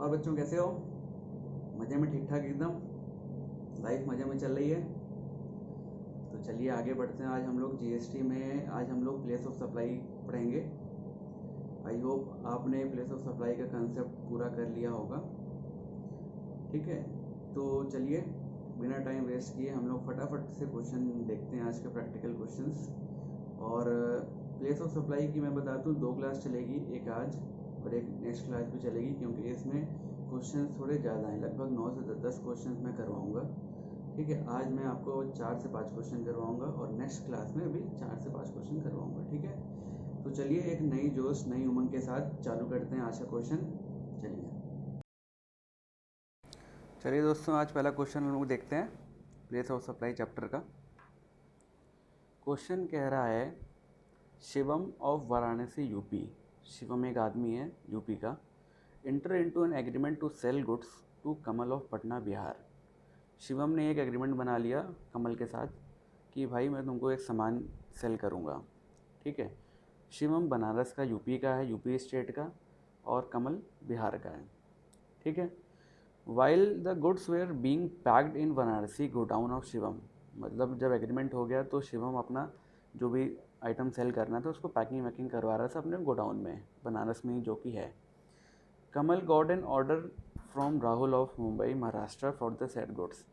और बच्चों कैसे हो? मज़े में? ठीक ठाक एकदम? लाइफ मज़े में चल रही है? तो चलिए आगे बढ़ते हैं। आज हम लोग जीएसटी में आज हम लोग प्लेस ऑफ सप्लाई पढ़ेंगे। आई होप आपने प्लेस ऑफ सप्लाई का कंसेप्ट पूरा कर लिया होगा। ठीक है, तो चलिए बिना टाइम वेस्ट किए हम लोग फटाफट से क्वेश्चन देखते हैं, आज के प्रैक्टिकल क्वेश्चंस। और प्लेस ऑफ सप्लाई की मैं बता दूँ 2 क्लास चलेगी, एक आज और एक नेक्स्ट क्लास भी चलेगी, क्योंकि इसमें क्वेश्चंस थोड़े ज़्यादा हैं, लगभग 9 से 10 क्वेश्चंस मैं करवाऊँगा। ठीक है, आज मैं आपको 4 से 5 क्वेश्चन करवाऊँगा और नेक्स्ट क्लास में भी 4 से 5 क्वेश्चन करवाऊँगा। ठीक है, तो चलिए एक नई जोश नई उमंग के साथ चालू करते हैं आज का क्वेश्चन। चलिए दोस्तों, आज पहला क्वेश्चन हम लोग देखते हैं प्लेस ऑफ सप्लाई चैप्टर का। क्वेश्चन कह रहा है, शिवम ऑफ वाराणसी यूपी, शिवम एक आदमी है यूपी का, enter into an agreement to sell goods to Kamal of Patna Bihar. Shivam ने एक एग्रीमेंट बना लिया कमल के साथ कि भाई मैं तुमको एक सामान सेल करूँगा। ठीक है, शिवम बनारस का, यूपी का है, यूपी स्टेट का, और कमल बिहार का है। ठीक है, while the goods were being packed in Banarasi godown of Shivam, मतलब जब एग्रीमेंट हो गया तो शिवम अपना जो भी आइटम सेल करना था उसको पैकिंग वैकिंग करवा रहा था अपने गोडाउन में, बनारस में ही जो कि है। Kamal got an order from Rahul of Mumbai Maharashtra for the set goods,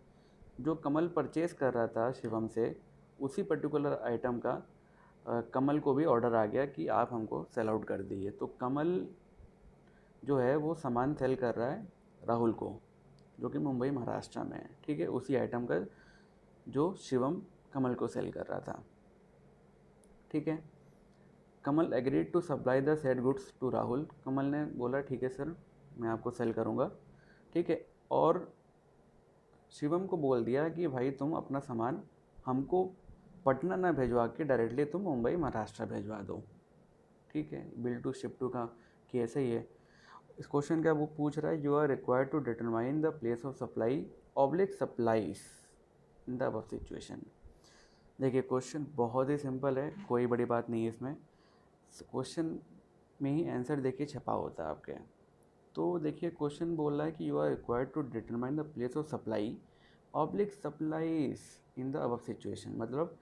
जो कमल परचेज कर रहा था शिवम से, उसी पर्टिकुलर आइटम का कमल को भी ऑर्डर आ गया कि आप हमको सेल आउट कर दीजिए। तो कमल जो है वो सामान सेल कर रहा है राहुल को, जो कि मुंबई महाराष्ट्र में है। ठीक है, उसी आइटम का जो शिवम कमल को सेल कर रहा था। ठीक है, Kamal agreed to supply the said goods to Rahul, Kamal ने बोला ठीक है सर मैं आपको सेल करूँगा। ठीक है, और शिवम को बोल दिया कि भाई तुम अपना सामान हमको पटना ना भेजवा के डायरेक्टली तुम मुंबई महाराष्ट्र भेजवा दो। ठीक है, बिल टू शिप टू का केस है ये। इस क्वेश्चन का वो पूछ रहा है, you are required to determine the place of supply oblique supplies in the above situation. देखिए क्वेश्चन बहुत ही सिंपल है, कोई बड़ी बात नहीं है इसमें। क्वेश्चन में ही आंसर देखिए छपा होता है आपके। तो देखिए क्वेश्चन बोल रहा है कि you are required to determine the place of supply oblique supplies in the above situation, मतलब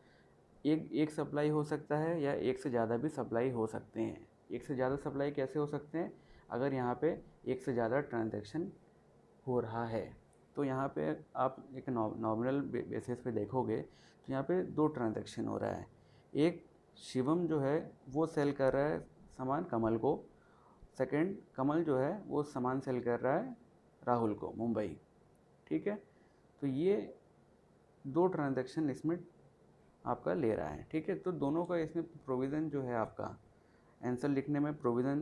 एक सप्लाई हो सकता है या एक से ज़्यादा भी सप्लाई हो सकते हैं। एक से ज़्यादा सप्लाई कैसे हो सकते हैं? अगर यहाँ पे एक से ज़्यादा ट्रांजैक्शन हो रहा है। तो यहाँ पे आप एक नॉमिनल बेसिस पे देखोगे तो यहाँ पे 2 ट्रांजैक्शन हो रहा है। एक शिवम जो है वो सेल कर रहा है सामान कमल को, सेकंड कमल जो है वो सामान सेल कर रहा है राहुल को मुंबई। ठीक है, तो ये 2 ट्रांजैक्शन इसमें आपका ले रहा है। ठीक है, तो दोनों का इसमें प्रोविज़न जो है आपका आंसर लिखने में प्रोविज़न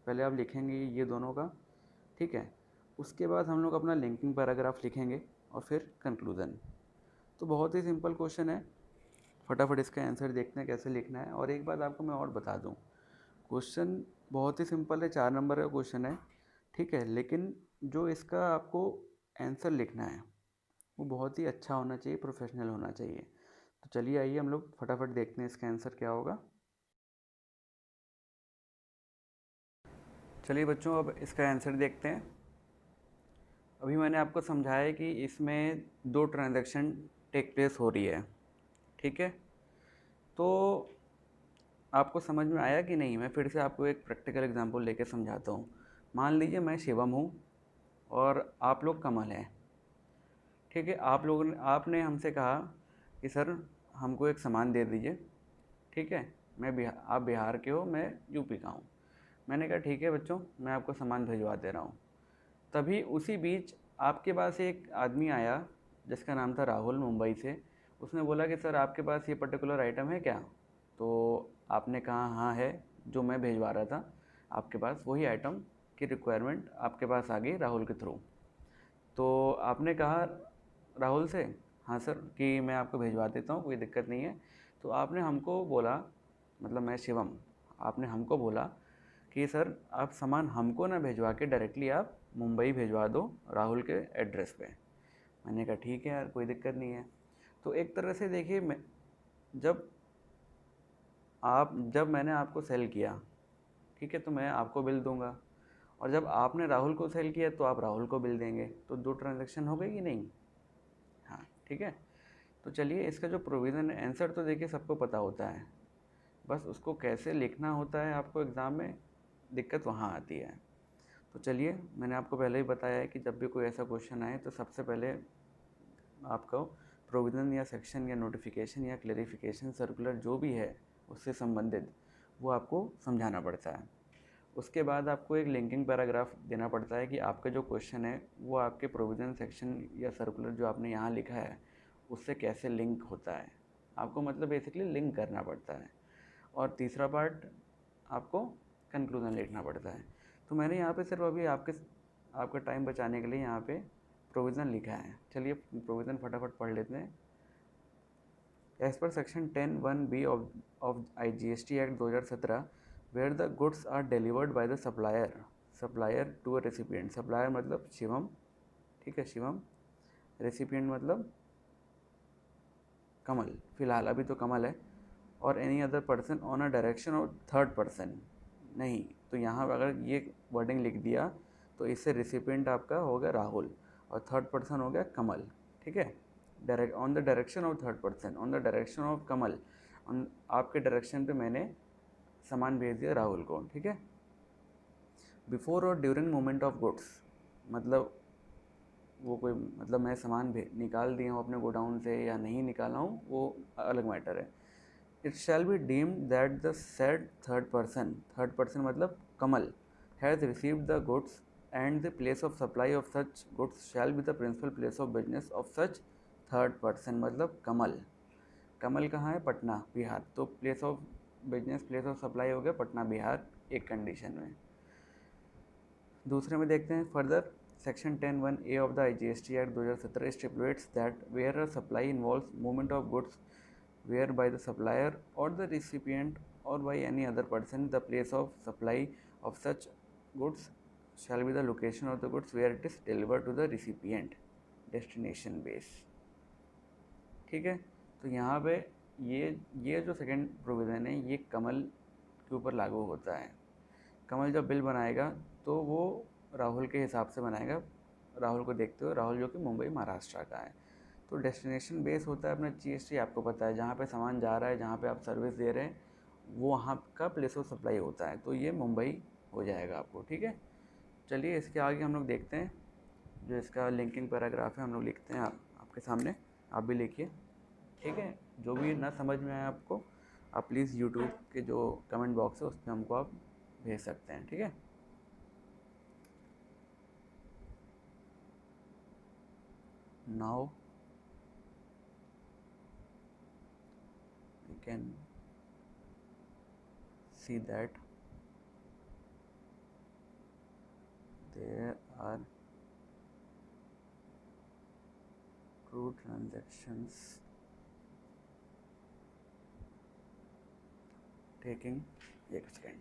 पहले आप लिखेंगे ये दोनों का। ठीक है, उसके बाद हम लोग अपना लिंकिंग पैराग्राफ लिखेंगे और फिर कंक्लूज़न। तो बहुत ही सिंपल क्वेश्चन है, फटाफट इसका आंसर देखते हैं कैसे लिखना है। और एक बात आपको मैं और बता दूं, क्वेश्चन बहुत ही सिंपल है, 4 नंबर का क्वेश्चन है। ठीक है, लेकिन जो इसका आपको आंसर लिखना है वो बहुत ही अच्छा होना चाहिए, प्रोफेशनल होना चाहिए। तो चलिए आइए हम लोग फटाफट देखते हैं इसका आंसर क्या होगा। चलिए बच्चों, अब इसका आंसर देखते हैं। अभी मैंने आपको समझाया कि इसमें 2 ट्रांजैक्शन टेक प्लेस हो रही है। ठीक है, तो आपको समझ में आया कि नहीं? मैं फिर से आपको एक प्रैक्टिकल एग्जांपल लेके समझाता हूँ। मान लीजिए मैं शिवम हूँ और आप लोग कमल हैं। ठीक है, आपने हमसे कहा कि सर हमको एक सामान दे दीजिए। ठीक है, आप बिहार के हो, मैं यूपी का हूँ। मैंने कहा ठीक है बच्चों, मैं आपको सामान भिजवा दे रहा हूँ। तभी उसी बीच आपके पास एक आदमी आया जिसका नाम था राहुल, मुंबई से। उसने बोला कि सर आपके पास ये पर्टिकुलर आइटम है क्या? तो आपने कहा हाँ है, जो मैं भिजवा रहा था आपके पास वही आइटम की रिक्वायरमेंट आपके पास आ गई राहुल के थ्रू। तो आपने कहा राहुल से हाँ सर कि मैं आपको भिजवा देता हूँ, कोई दिक्कत नहीं है। तो आपने हमको बोला, मतलब मैं शिवम, आपने हमको बोला कि सर आप सामान हमको ना भिजवा के डायरेक्टली आप मुंबई भिजवा दो राहुल के एड्रेस पे। मैंने कहा ठीक है यार, कोई दिक्कत नहीं है। तो एक तरह से देखिए, जब जब मैंने आपको सेल किया, ठीक है, तो मैं आपको बिल दूंगा और जब आपने राहुल को सेल किया तो आप राहुल को बिल देंगे, तो 2 ट्रांजैक्शन हो गई कि नहीं? हाँ, ठीक है। तो चलिए इसका जो प्रोविज़न है, आंसर तो देखिए सबको पता होता है, बस उसको कैसे लिखना होता है आपको एग्ज़ाम में दिक्कत वहाँ आती है। तो चलिए मैंने आपको पहले ही बताया है कि जब भी कोई ऐसा क्वेश्चन आए तो सबसे पहले आपको प्रोविज़न या सेक्शन या नोटिफिकेशन या क्लेरिफिकेशन सर्कुलर जो भी है उससे संबंधित वो आपको समझाना पड़ता है। उसके बाद आपको एक लिंकिंग पैराग्राफ देना पड़ता है कि आपका जो क्वेश्चन है वो आपके प्रोविज़न सेक्शन या सर्कुलर जो आपने यहाँ लिखा है उससे कैसे लिंक होता है, आपको मतलब बेसिकली लिंक करना पड़ता है। और तीसरा पार्ट आपको कंक्लूजन लिखना पड़ता है। तो मैंने यहाँ पे सिर्फ अभी आपका टाइम बचाने के लिए यहाँ पे प्रोविज़न लिखा है। चलिए प्रोविज़न फटाफट पढ़ लेते हैं। As per section 10(1)(b) of IGST Act 2017, where the goods are delivered by the supplier to a recipient, supplier मतलब शिवम, ठीक है, शिवम, रेसिपिएंट मतलब कमल, फिलहाल अभी तो कमल है, और any other person on a direction और थर्ड पर्सन नहीं, तो यहाँ अगर ये वर्डिंग लिख दिया तो इससे रेसिपिएंट आपका हो गया राहुल और थर्ड पर्सन हो गया कमल, ठीक है। Direct on the direction of third person, on the direction of Kamal, आपके डायरेक्शन पे मैंने सामान भेज दिया राहुल को, ठीक है। बिफोर और ड्यूरिंग मूवमेंट ऑफ गुड्स, मतलब वो कोई मतलब मैं सामान निकाल दिया हूँ अपने गोडाउन से या नहीं निकाला हूँ वो अलग मैटर है। It shall be deemed that the said third person मतलब Kamal has received the goods and the place of supply of such goods shall be the principal place of business of such third person मतलब कमल। कमल कहाँ है? पटना, बिहार, तो place of business, place of supply हो गया पटना, बिहार, एक condition में। दूसरे में देखते हैं further, section 10(1)(a) of the IGST Act 2017 stipulates that where a supply involves movement of goods whereby the supplier or the recipient or by any other person, the place of supply of such goods shall be the location of the goods where it is delivered to the recipient destination base, ठीक है। तो यहाँ पे ये जो second provision है ये कमल के ऊपर लागू होता है। कमल जब बिल बनाएगा तो वो राहुल के हिसाब से बनाएगा, राहुल को देखते हुए, राहुल जो कि मुंबई महाराष्ट्र का है। तो डेस्टिनेशन बेस होता है अपना GST, आपको पता है, जहाँ पे सामान जा रहा है, जहाँ पे आप सर्विस दे रहे हैं वो वहाँ का प्लेस ऑफ सप्लाई होता है, तो ये मुंबई हो जाएगा आपको, ठीक है। चलिए इसके आगे हम लोग देखते हैं, जो इसका लिंकिंग पैराग्राफ है हम लोग लिखते हैं आपके सामने, आप भी लिखिए, ठीक है। जो भी ना समझ में आए आपको, आप प्लीज़ यूट्यूब के जो कमेंट बॉक्स है उस पर हमको आप भेज सकते हैं, ठीक है। Now we can see that there are true transactions taking एक second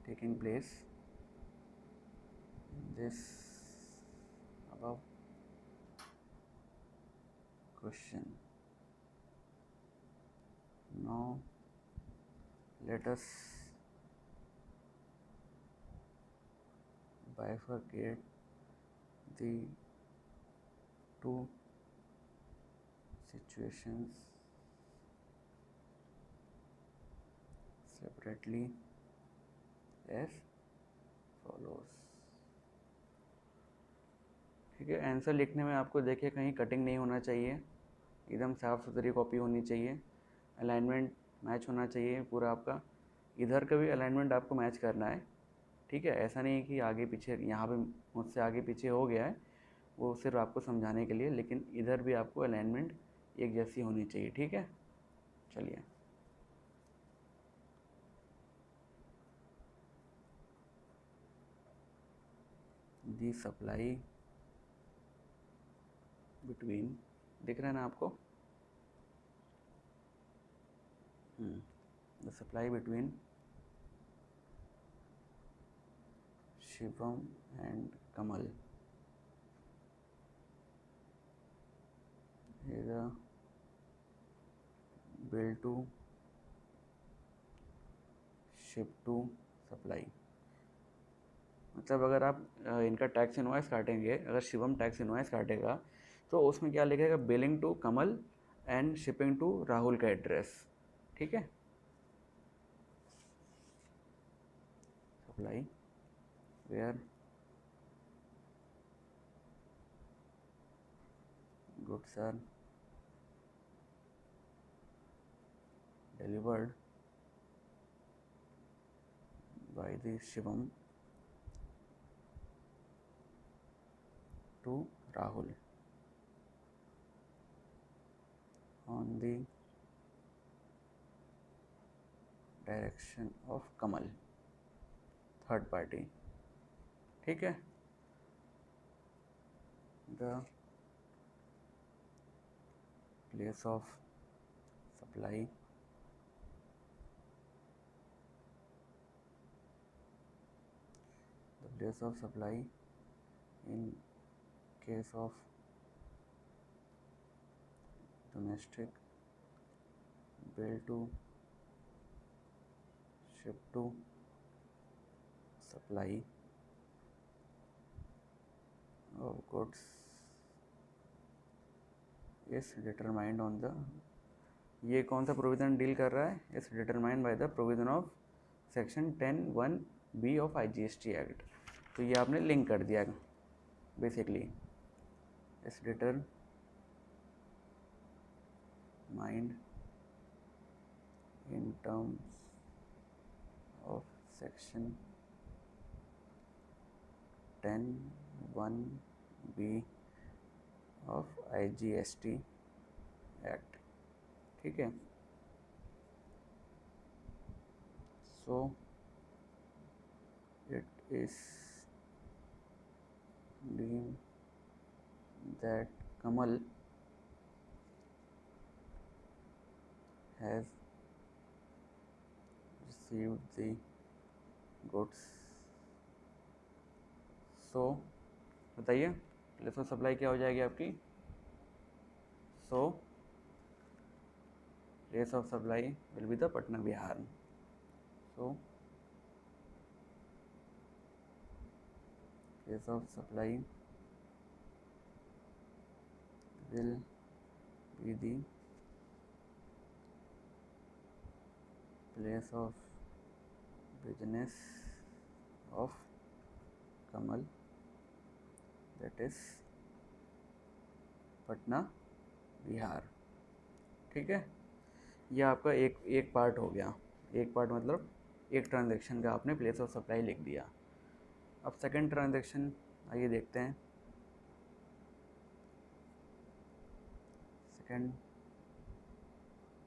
taking place in this above question. Now let us bifurcate the two situations separately as follows, ठीक है। आंसर लिखने में आपको देखिए कहीं कटिंग नहीं होना चाहिए, एकदम साफ़ सुथरी कॉपी होनी चाहिए, अलाइनमेंट मैच होना चाहिए पूरा आपका, इधर का भी अलाइनमेंट आपको मैच करना है, ठीक है। ऐसा नहीं है कि आगे पीछे, यहाँ पे मुझसे आगे पीछे हो गया है, वो सिर्फ आपको समझाने के लिए, लेकिन इधर भी आपको अलाइनमेंट एक जैसी होनी चाहिए, ठीक है। चलिए दी सप्लाई बिटवीन, दिख रहा है ना आपको, the supply between Shivam and Kamal is a bill to ship to supply. मतलब अगर आप इनका टैक्स इनवॉइस काटेंगे, अगर शिवम टैक्स इनवॉइस काटेगा तो उसमें क्या लिखेगा, billing to Kamal and shipping to Rahul का एड्रेस। ठीक है, supply were goods are delivered by the Shivam to Rahul on the direction of Kamal, third party। ठीक है, the place of supply in case of domestic bill to ship to supply of goods is determined on the, ये कौन सा provision deal कर रहा है, इस determined by the provision of section 10(1)(b) of IGST act. तो ये आपने लिंक कर दिया बेसिकली, इस determined in terms of section 10(1)(b) of IGST act. ठीक है, so it is deemed that Kamal has received the goods। so बताइए place of supply क्या हो जाएगी आपकी, so place of supply will be the Patna, Bihar। so place of supply will be the place of business of Kamal, that is Patna, Bihar. ठीक है, यह आपका एक पार्ट हो गया। एक पार्ट मतलब एक ट्रांजैक्शन का आपने प्लेस ऑफ सप्लाई लिख दिया। अब सेकंड ट्रांजैक्शन आइए देखते हैं।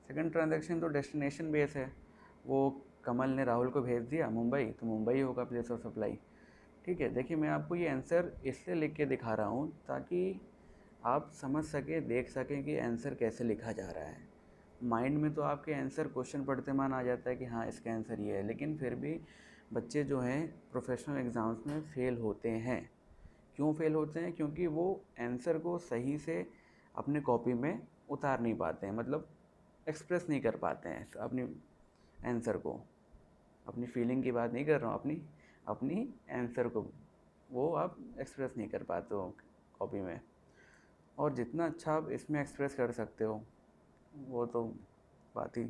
सेकंड ट्रांजैक्शन तो डेस्टिनेशन बेस है, वो कमल ने राहुल को भेज दिया मुंबई, तो मुंबई होगा प्लेस ऑफ सप्लाई। ठीक है, देखिए मैं आपको ये आंसर इसलिए लिख के दिखा रहा हूँ ताकि आप समझ सके, देख सकें कि आंसर कैसे लिखा जा रहा है। माइंड में तो आपके आंसर क्वेश्चन पढ़ते मान आ जाता है कि हाँ इसका आंसर ये है, लेकिन फिर भी बच्चे जो हैं प्रोफेशनल एग्ज़ाम्स में फ़ेल होते हैं। क्यों फ़ेल होते हैं? क्योंकि वो आंसर को सही से अपने कॉपी में उतार नहीं पाते हैं, मतलब एक्सप्रेस नहीं कर पाते हैं अपनी आंसर को। अपनी फीलिंग की बात नहीं कर रहा हूँ, अपनी आंसर को वो आप एक्सप्रेस नहीं कर पाते हो कॉपी में। और जितना अच्छा आप इसमें एक्सप्रेस कर सकते हो वो तो बात ही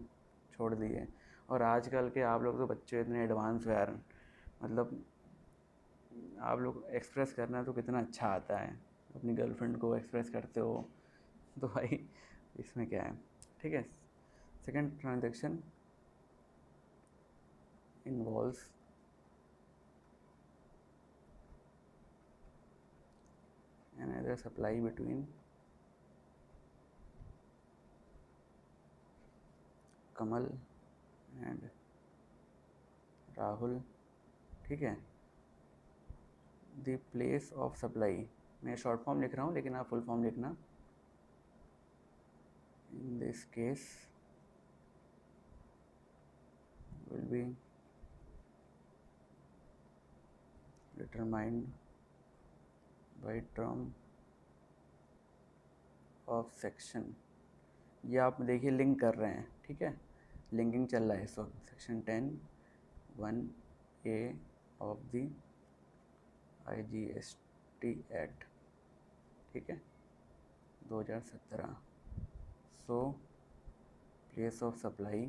छोड़ दी है। और आजकल के आप लोग तो बच्चे इतने एडवांस हो यार, मतलब आप लोग एक्सप्रेस करना तो कितना अच्छा आता है, अपनी गर्लफ्रेंड को एक्सप्रेस करते हो, तो भाई इसमें क्या है। ठीक है, second transaction involves another supply between Kamal and Rahul. ठीक है, द प्लेस ऑफ सप्लाई, मैं शॉर्ट फॉर्म लिख रहा हूँ लेकिन आप फुल फॉर्म लिखना। In this case will be determined by term of section. ये आप देखिए लिंक कर रहे हैं, ठीक है, लिंकिंग चल रहा है इस वक्त, section 10 1A of the IGST act, ठीक है, 2017। So place of supply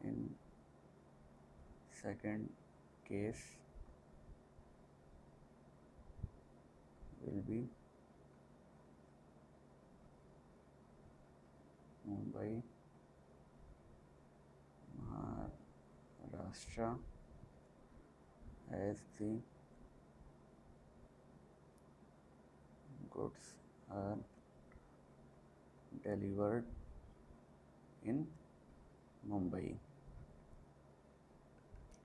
in second case will be Mumbai, Maharashtra as the goods are delivered in Mumbai,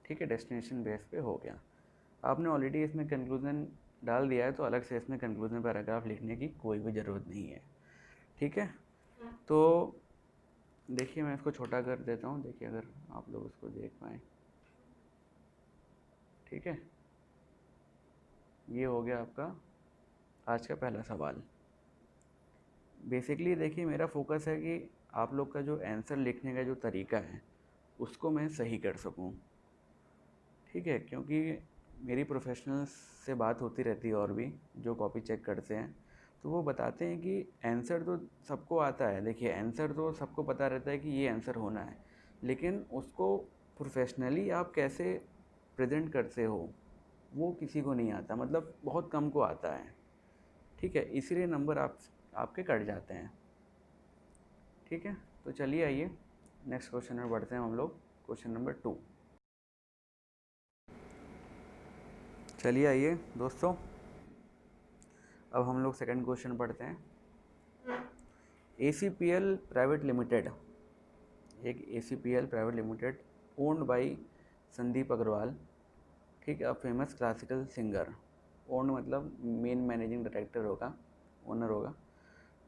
ठीक है। डेस्टिनेशन बेस पे हो गया। आपने ऑलरेडी इसमें कंक्लूजन डाल दिया है, तो अलग से इसमें कंक्लूजन पैराग्राफ लिखने की कोई भी ज़रूरत नहीं है, ठीक है। तो देखिए मैं इसको छोटा कर देता हूँ, देखिए अगर आप लोग उसको देख पाएँ, ठीक है। ये हो गया आपका आज का पहला सवाल। बेसिकली देखिए मेरा फोकस है कि आप लोग का जो आंसर लिखने का जो तरीका है उसको मैं सही कर सकूं, ठीक है। क्योंकि मेरी प्रोफेशनल्स से बात होती रहती है और भी जो कॉपी चेक करते हैं, तो वो बताते हैं कि आंसर तो सबको आता है। देखिए आंसर तो सबको पता रहता है कि ये आंसर होना है, लेकिन उसको प्रोफेशनली आप कैसे प्रेजेंट करते हो वो किसी को नहीं आता, मतलब बहुत कम को आता है, ठीक है। इसीलिए नंबर आपके कट जाते हैं, ठीक है। तो चलिए आइए नेक्स्ट क्वेश्चन में बढ़ते हैं हम लोग, क्वेश्चन नंबर 2। चलिए आइए दोस्तों, अब हम लोग सेकंड क्वेश्चन पढ़ते हैं। ACPL प्राइवेट लिमिटेड, एक ACPL private limited owned by Sandeep Agarwal, ठीक है, a famous classical singer. Owned मतलब मेन मैनेजिंग डायरेक्टर होगा, ओनर होगा,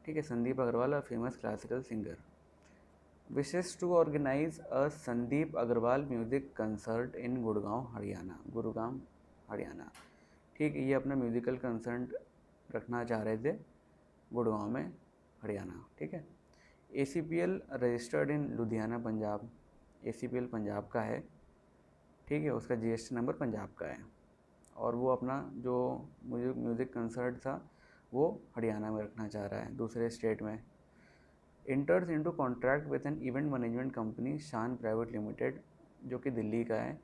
ठीक है। Sandeep Agarwal a famous classical singer wishes to organise a Sandeep Agarwal music concert in Gurgaon Haryana, ठीक है। ये अपना म्यूज़िकल कंसर्ट रखना चाह रहे थे गुड़गांव में, हरियाणा, ठीक है। ACPL registered in Ludhiana Punjab, ACPL Punjab का है, ठीक है। उसका GST नंबर पंजाब का है, और वो अपना जो म्यूज़िक कंसर्ट था वो हरियाणा में रखना चाह रहा है, दूसरे स्टेट में। Enters into contract with an event management company Shaan private limited, जो कि दिल्ली का है,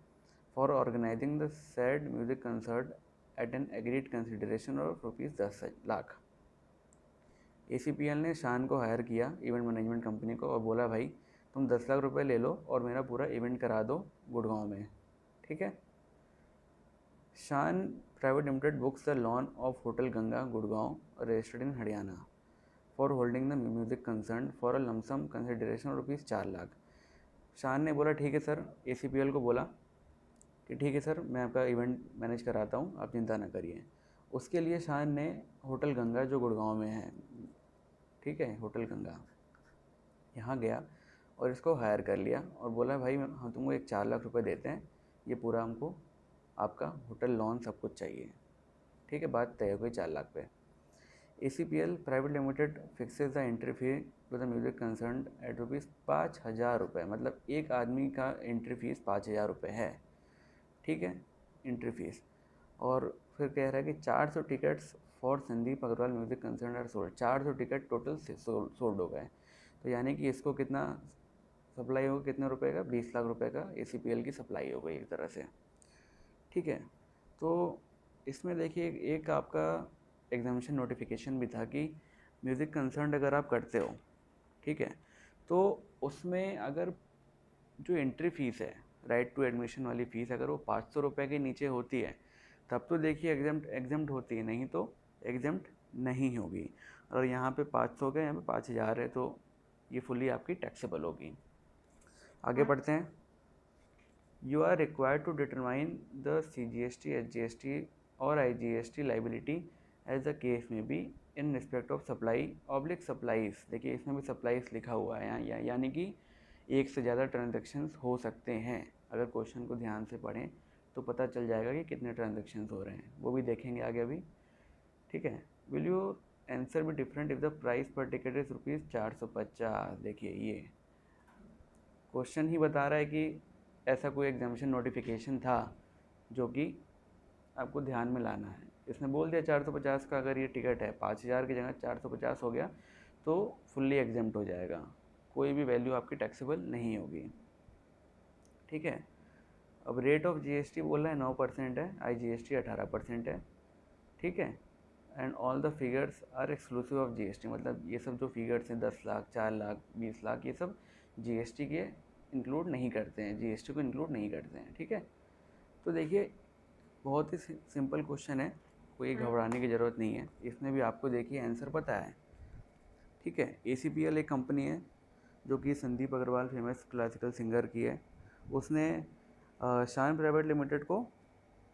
for organising the said music concert at an agreed consideration of ₹10 lakh. ACPL ने शान को हायर किया, इवेंट मैनेजमेंट कंपनी को, और बोला भाई तुम 10 लाख रुपए ले लो और मेरा पूरा इवेंट करा दो गुड़गांव में, ठीक है। शान private limited books the lawn of hotel Ganga Gurgaon registered in Haryana for holding the music concert for a lump sum consideration of ₹4 lakh. शान ने बोला ठीक है सर, ACPL को बोला कि ठीक है सर मैं आपका इवेंट मैनेज कराता हूँ, आप चिंता ना करिए। उसके लिए शान ने होटल गंगा जो गुड़गांव में है, ठीक है, होटल गंगा, यहाँ गया और इसको हायर कर लिया और बोला भाई हम तुमको 4 लाख रुपए देते हैं, ये पूरा हमको आपका होटल लॉन सब कुछ चाहिए, ठीक है। बात तय हो गई 4 लाख पे। ACPL private limited fixes the entry fee to the music concert at ₹5,000, मतलब एक आदमी का एंट्री फीस 5,000 रुपये है, ठीक है, एंट्री फीस। और फिर कह रहा है कि 400 tickets for Sandeep Agarwal music concert are sold, 400 ticket total sold हो गए। तो यानी कि इसको कितना सप्लाई होगा, कितने रुपए का, 20 लाख रुपए का ACPL की सप्लाई हो गई एक तरह से, ठीक है। तो इसमें देखिए एक आपका एग्जामिनेशन नोटिफिकेशन भी था कि म्यूज़िक कंसर्ट अगर आप करते हो, ठीक है, तो उसमें अगर जो एंट्री फ़ीस है, राइट टू एडमिशन वाली फ़ीस, अगर वो 500 रुपये के नीचे होती है तब तो देखिए एग्जम्प्ट होती है, नहीं तो एग्जम्प्ट नहीं होगी। और यहाँ पे 500 का, यहाँ पे 5,000 है, तो ये फुली आपकी टैक्सेबल होगी। आगे बढ़ते हैं। You are required to determine the CGST, HGST और IGST liability as the case may be in respect of supply oblique supplies. देखिए इसमें भी सप्लाईज लिखा हुआ है यहाँ, यानी कि एक से ज़्यादा ट्रांजेक्शन्स हो सकते हैं। अगर क्वेश्चन को ध्यान से पढ़ें तो पता चल जाएगा कि कितने ट्रांजेक्शन्स हो रहे हैं, वो भी देखेंगे आगे अभी, ठीक है। विल यू आंसर भी डिफरेंट इफ द प्राइस पर टिकट इज ₹450। देखिए ये क्वेश्चन ही बता रहा है कि ऐसा कोई एग्जामिनेशन नोटिफिकेशन था जो कि आपको ध्यान में लाना है। इसने बोल दिया 450 का अगर ये टिकट है, 5000 की जगह 450 हो गया तो फुल्ली एग्जाम्प्ट हो जाएगा, कोई भी वैल्यू आपकी टैक्सेबल नहीं होगी। ठीक है। अब रेट ऑफ जीएसटी बोल रहा है 9% है, आईजीएसटी 18% है। ठीक है। And all the figures are exclusive of GST, मतलब ये सब जो फिगर्स हैं 10 लाख, 4 लाख, 20 लाख, ये सब जीएसटी के इंक्लूड नहीं करते हैं, जीएसटी को इंक्लूड नहीं करते हैं। ठीक है। तो देखिए बहुत ही सिंपल क्वेश्चन है, कोई घबराने की ज़रूरत नहीं है, इसमें भी आपको देखिए आंसर पता है। ठीक है। ACPL एक कंपनी है जो कि Sandeep Agarwal famous classical singer की है। उसने शान प्राइवेट लिमिटेड को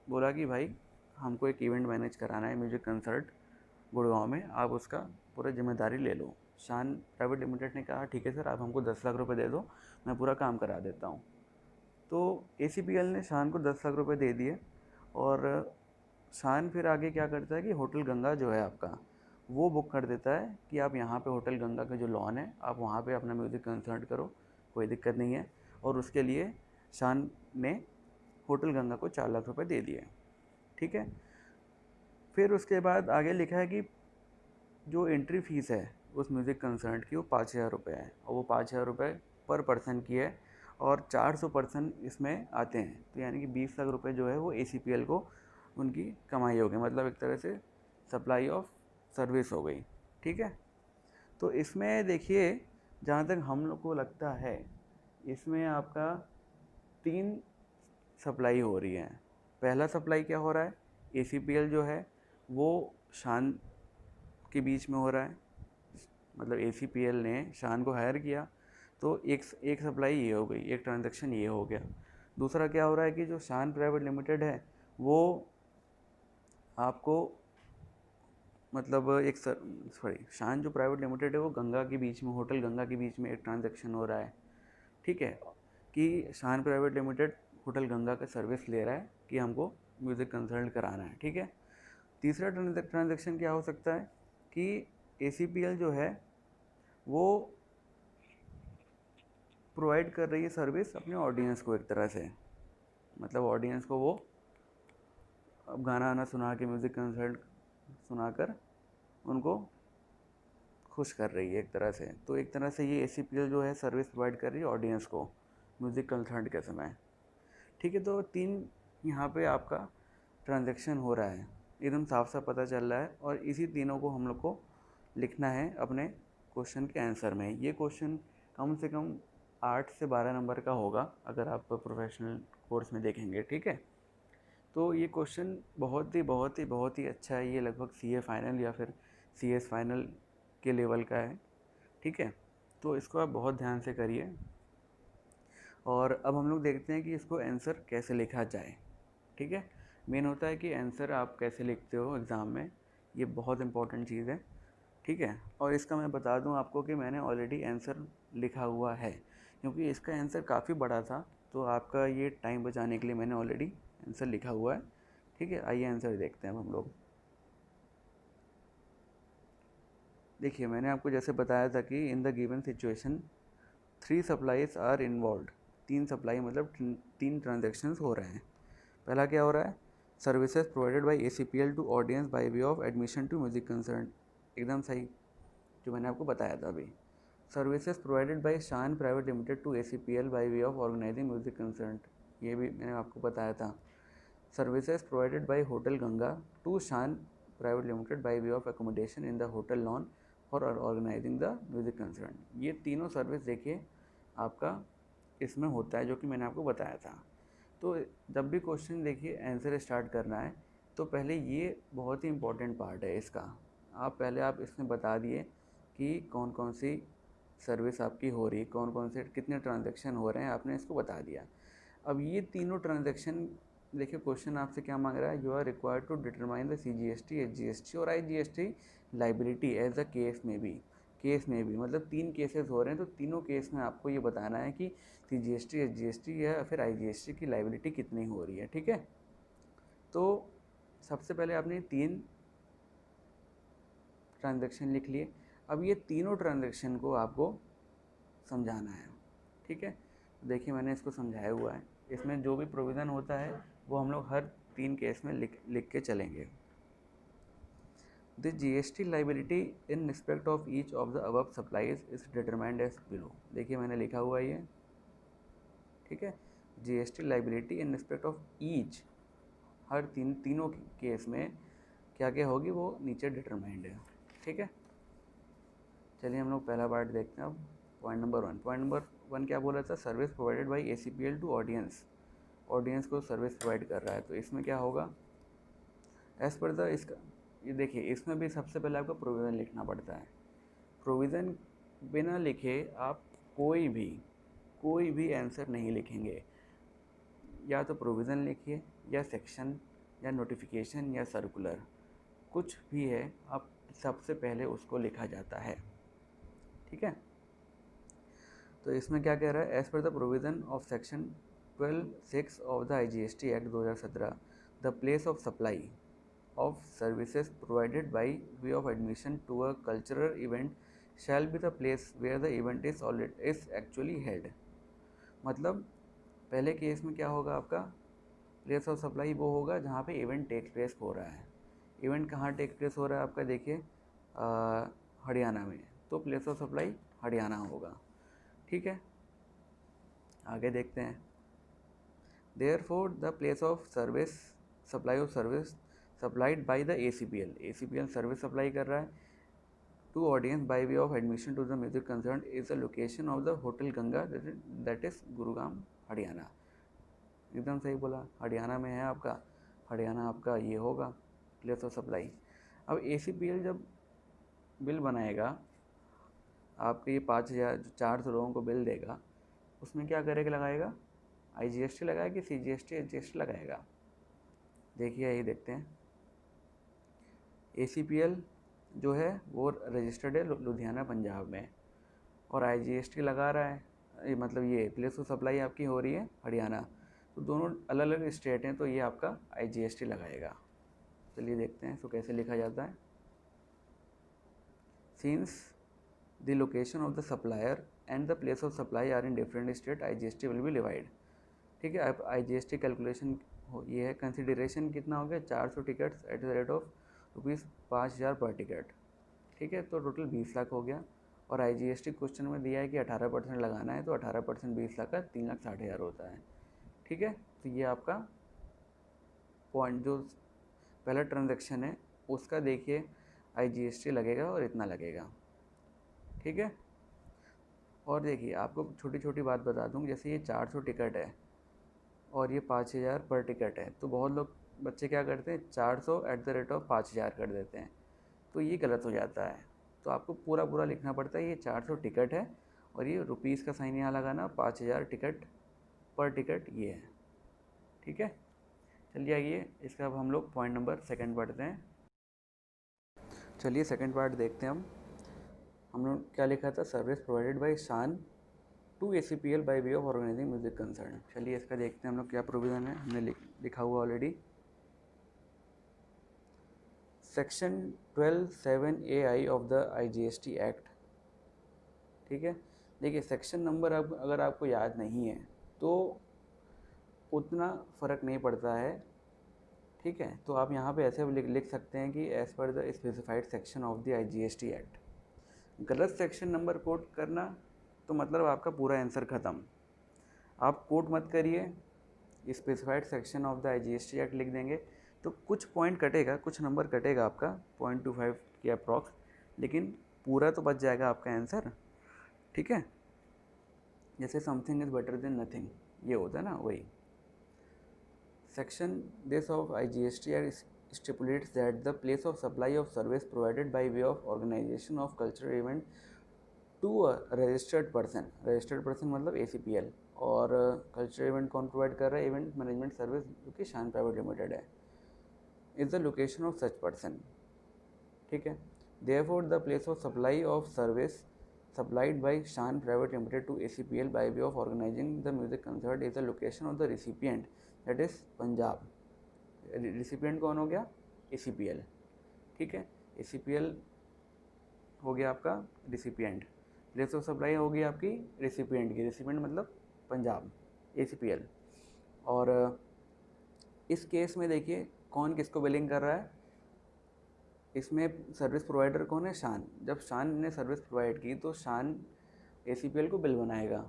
बोला कि भाई हमको एक इवेंट मैनेज कराना है, म्यूजिक कंसर्ट गुड़गांव में, आप उसका पूरा जिम्मेदारी ले लो। शान प्राइवेट लिमिटेड ने कहा ठीक है सर, आप हमको 10 लाख रुपए दे दो, मैं पूरा काम करा देता हूँ। तो ACPL ने शान को 10 लाख रुपए दे दिए और शान फिर आगे क्या करता है कि होटल गंगा जो है आपका, वो बुक कर देता है कि आप यहाँ पे होटल गंगा का जो लॉन है आप वहाँ पे अपना म्यूज़िक कंसर्ट करो, कोई दिक्कत नहीं है। और उसके लिए शान ने होटल गंगा को 4 लाख रुपए दे दिए। ठीक है। फिर उसके बाद आगे लिखा है कि जो एंट्री फीस है उस म्यूज़िक कंसर्ट की वो 5000 रुपये है, और वो 5000 रुपये पर पर्सन की है और 400 पर्सन इसमें आते हैं, तो यानी कि 20 लाख रुपए जो है वो ACPL को उनकी कमाई हो गई, मतलब एक तरह से सप्लाई ऑफ सर्विस हो गई। ठीक है। तो इसमें देखिए जहाँ तक हम लोग को लगता है इसमें आपका 3 सप्लाई हो रही है। पहला सप्लाई क्या हो रहा है, ACPL जो है वो शान के बीच में हो रहा है, मतलब ACPL ने शान को हायर किया, तो एक सप्लाई ये हो गई, एक ट्रांजैक्शन ये हो गया। दूसरा क्या हो रहा है कि जो शान प्राइवेट लिमिटेड है वो आपको मतलब एक सॉरी शान जो प्राइवेट लिमिटेड है वो गंगा के बीच में, होटल गंगा के बीच में एक ट्रांजैक्शन हो रहा है। ठीक है। कि Shan private limited hotel Ganga का सर्विस ले रहा है कि हमको म्यूज़िक कंसर्ट कराना है। ठीक है। तीसरा ट्रांजैक्शन क्या हो सकता है कि ACPL जो है वो प्रोवाइड कर रही है सर्विस अपने ऑडियंस को, एक तरह से मतलब ऑडियंस को वो अब गाना आना सुना के म्यूज़िक कंसर्ट सुनाकर उनको खुश कर रही है एक तरह से। तो एक तरह से ये ACPL जो है सर्विस प्रोवाइड कर रही है ऑडियंस को म्यूज़िक कंसर्ट के समय। ठीक है। तो 3 यहाँ पे आपका ट्रांजैक्शन हो रहा है, एकदम साफ साफ पता चल रहा है, और इसी तीनों को हम लोग को लिखना है अपने क्वेश्चन के आंसर में। ये क्वेश्चन कम से कम 8 से 12 नंबर का होगा अगर आप प्रोफेशनल कोर्स में देखेंगे। ठीक है। तो ये क्वेश्चन बहुत ही अच्छा है, ये लगभग CA फाइनल या फिर CS फाइनल के लेवल का है। ठीक है। तो इसको आप बहुत ध्यान से करिए, और अब हम लोग देखते हैं कि इसको आंसर कैसे लिखा जाए। ठीक है। मेन होता है कि आंसर आप कैसे लिखते हो एग्ज़ाम में, ये बहुत इंपॉर्टेंट चीज़ है। ठीक है। और इसका मैं बता दूं आपको कि मैंने ऑलरेडी आंसर लिखा हुआ है, क्योंकि इसका आंसर काफ़ी बड़ा था, तो आपका ये टाइम बचाने के लिए मैंने ऑलरेडी आंसर लिखा हुआ है। ठीक है। आइए आंसर देखते हैं अब हम लोग। देखिए मैंने आपको जैसे बताया था कि in the given situation 3 supplies are involve, 3 supply मतलब 3 ट्रांजेक्शन्स हो रहे हैं। पहला क्या हो रहा है, services provided by ACPL to audience by way of admission to music concert, एकदम सही जो मैंने आपको बताया था अभी। Services provided by Shan private limited to ACPL by way of organising music concert, ये भी मैंने आपको बताया था। Services provided by hotel Ganga to Shan private limited by way of accommodation in the hotel lawn for organising the music concert, ये तीनों service देखिए आपका इसमें होता है जो कि मैंने आपको बताया था। तो जब भी क्वेश्चन देखिए आंसर स्टार्ट करना है तो पहले ये बहुत ही इंपॉर्टेंट पार्ट है इसका, आप इसमें बता दिए कि कौन कौन सी सर्विस आपकी हो रही, कौन कौन से कितने ट्रांजैक्शन हो रहे हैं, आपने इसको बता दिया। अब ये तीनों ट्रांजैक्शन देखिए क्वेश्चन आपसे क्या मांग रहा है, you are required to determine the CGST, HGST और IGST liability as a case में भी मतलब 3 केसेस हो रहे हैं, तो तीनों केस में आपको ये बताना है कि CGST, HGST या फिर IGST की लाइबिलिटी कितनी हो रही है। ठीक है। तो सबसे पहले आपने 3 ट्रांजैक्शन लिख लिए। अब ये तीनों ट्रांजैक्शन को आपको समझाना है, ठीक है। देखिए मैंने इसको समझाया हुआ है, इसमें जो भी प्रोविज़न होता है वो हम लोग हर 3 केस में लिख के चलेंगे। The GST liability in respect of each of the above supplies is determined as below. देखिए मैंने लिखा हुआ है ये, ठीक है। GST liability in respect of each, हर तीनों केस में क्या क्या होगी वो नीचे डिटरमाइंड है, ठीक है। चलिए हम लोग पहला पार्ट देखते हैं अब। पॉइंट नंबर वन क्या बोला था, service provided by ACPL to audience, audience को सर्विस प्रोवाइड कर रहा है। तो इसमें क्या होगा, एज पर द, इसका ये देखिए इसमें भी सबसे पहले आपको प्रोविज़न लिखना पड़ता है। प्रोविज़न बिना लिखे आप कोई भी आंसर नहीं लिखेंगे। या तो प्रोविज़न लिखिए या सेक्शन या नोटिफिकेशन या सर्कुलर, कुछ भी है आप सबसे पहले उसको लिखा जाता है, ठीक है। तो इसमें क्या कह रहा है, as per the provision of section 12(6) of the IGST act 2017, the place of supply of services provided by way of admission to a cultural event shall be the place where the event is actually held। मतलब पहले case में क्या होगा आपका, place of supply वो होगा जहाँ पे इवेंट टेक प्लेस हो रहा है। इवेंट कहाँ टेक प्लेस हो रहा है आपका, देखिए हरियाणा में, तो प्लेस ऑफ सप्लाई हरियाणा होगा, ठीक है। आगे देखते हैं। Therefore the place of service, supply of service supplied by the ACPL service supply कर रहा है to audience by way of admission to the music concern is the location of the hotel Ganga, that is Gurugram Haryana. एकदम सही बोला, हरियाणा में है आपका, हरियाणा आपका ये होगा प्लेस ऑफ सप्लाई। अब ACPL जब बिल बनाएगा आपके, ये 5,400 लोगों को बिल देगा, उसमें क्या करेगा, लगाएगा IGST लगाएगा कि CGST HGST लगाएगा। देखिए यही देखते हैं। ACPL जो है वो रजिस्टर्ड है लुधियाना पंजाब में, और IGST लगा रहा है, मतलब ये प्लेस ऑफ सप्लाई आपकी हो रही है हरियाणा, तो दोनों अलग अलग स्टेट हैं, तो ये आपका IGST लगाएगा। चलिए देखते हैं इसको कैसे लिखा जाता है। Since the location of the supplier and the place of supply are in different state, IGST will be divide, ठीक है। अब IGST कैलकुलेशन ये है, कंसिडरेशन कितना हो गया, 400 tickets at the rate of ₹5,000 पर टिकट, ठीक है। तो टोटल 20 लाख हो गया, और IGST क्वेश्चन में दिया है कि 18% लगाना है, तो 18% 20 लाख का 3,60,000 होता है, ठीक है। तो ये आपका पॉइंट, जो पहला ट्रांजैक्शन है उसका देखिए IGST लगेगा और इतना लगेगा, ठीक है। और देखिए आपको छोटी छोटी बात बता दूँ, जैसे ये 400 टिकट है और ये 5,000 पर टिकट है, तो बहुत लोग बच्चे क्या करते हैं 400 एट द रेट ऑफ 5,000 कर देते हैं, तो ये गलत हो जाता है। तो आपको पूरा लिखना पड़ता है, ये 400 टिकट है और ये रुपीज़ का साइन यहाँ लगाना, 5,000 टिकट पर टिकट ये है, ठीक है। चलिए आइए इसका अब हम लोग पॉइंट नंबर सेकंड पढ़ते हैं। चलिए सेकंड पार्ट देखते हैं हम लोग क्या लिखा था, service provided by Shaan to ACPL by way of organising music concern. चलिए इसका देखते हैं हम लोग क्या प्रोविज़न है, हमने लिखा हुआ already. Section 12(7)AI of the IGST act, ठीक है। देखिए सेक्शन नंबर अब अगर आपको याद नहीं है तो उतना फ़र्क नहीं पड़ता है, ठीक है। तो आप यहाँ पे ऐसे लिख सकते हैं कि as per the specified section of the IGST act. गलत सेक्शन नंबर कोट करना तो मतलब आपका पूरा आंसर ख़त्म। आप कोट मत करिए, specified section of the IGST act लिख देंगे तो कुछ पॉइंट कटेगा, कुछ नंबर कटेगा आपका 0.25 की अप्रॉक्स, लेकिन पूरा तो बच जाएगा आपका आंसर, ठीक है। जैसे something is better than nothing ये होता है ना, वही। Section this of IGST act stipulates that the place of supply of service provided by way of organisation of cultural event to a registered person मतलब ACPL, और cultural event कौन provide कर रहा है, इवेंट मैनेजमेंट सर्विस जो कि Shan private limited है, is the location of such person, ठीक है। Therefore the place of supply of service supplied by Shan private limited to ACPL by way of organising the music concert is the location of the recipient, that is Punjab. Recipient कौन हो गया, ACPL, ठीक है। ACPL हो गया आपका recipient, place of supply होगी आपकी रिसिपिएंट की, रिसिपिएंट मतलब पंजाब ACPL। और इस केस में देखिए कौन किसको बिलिंग कर रहा है, इसमें सर्विस प्रोवाइडर कौन है, शान। जब शान ने सर्विस प्रोवाइड की तो शान ACPL को बिल बनाएगा,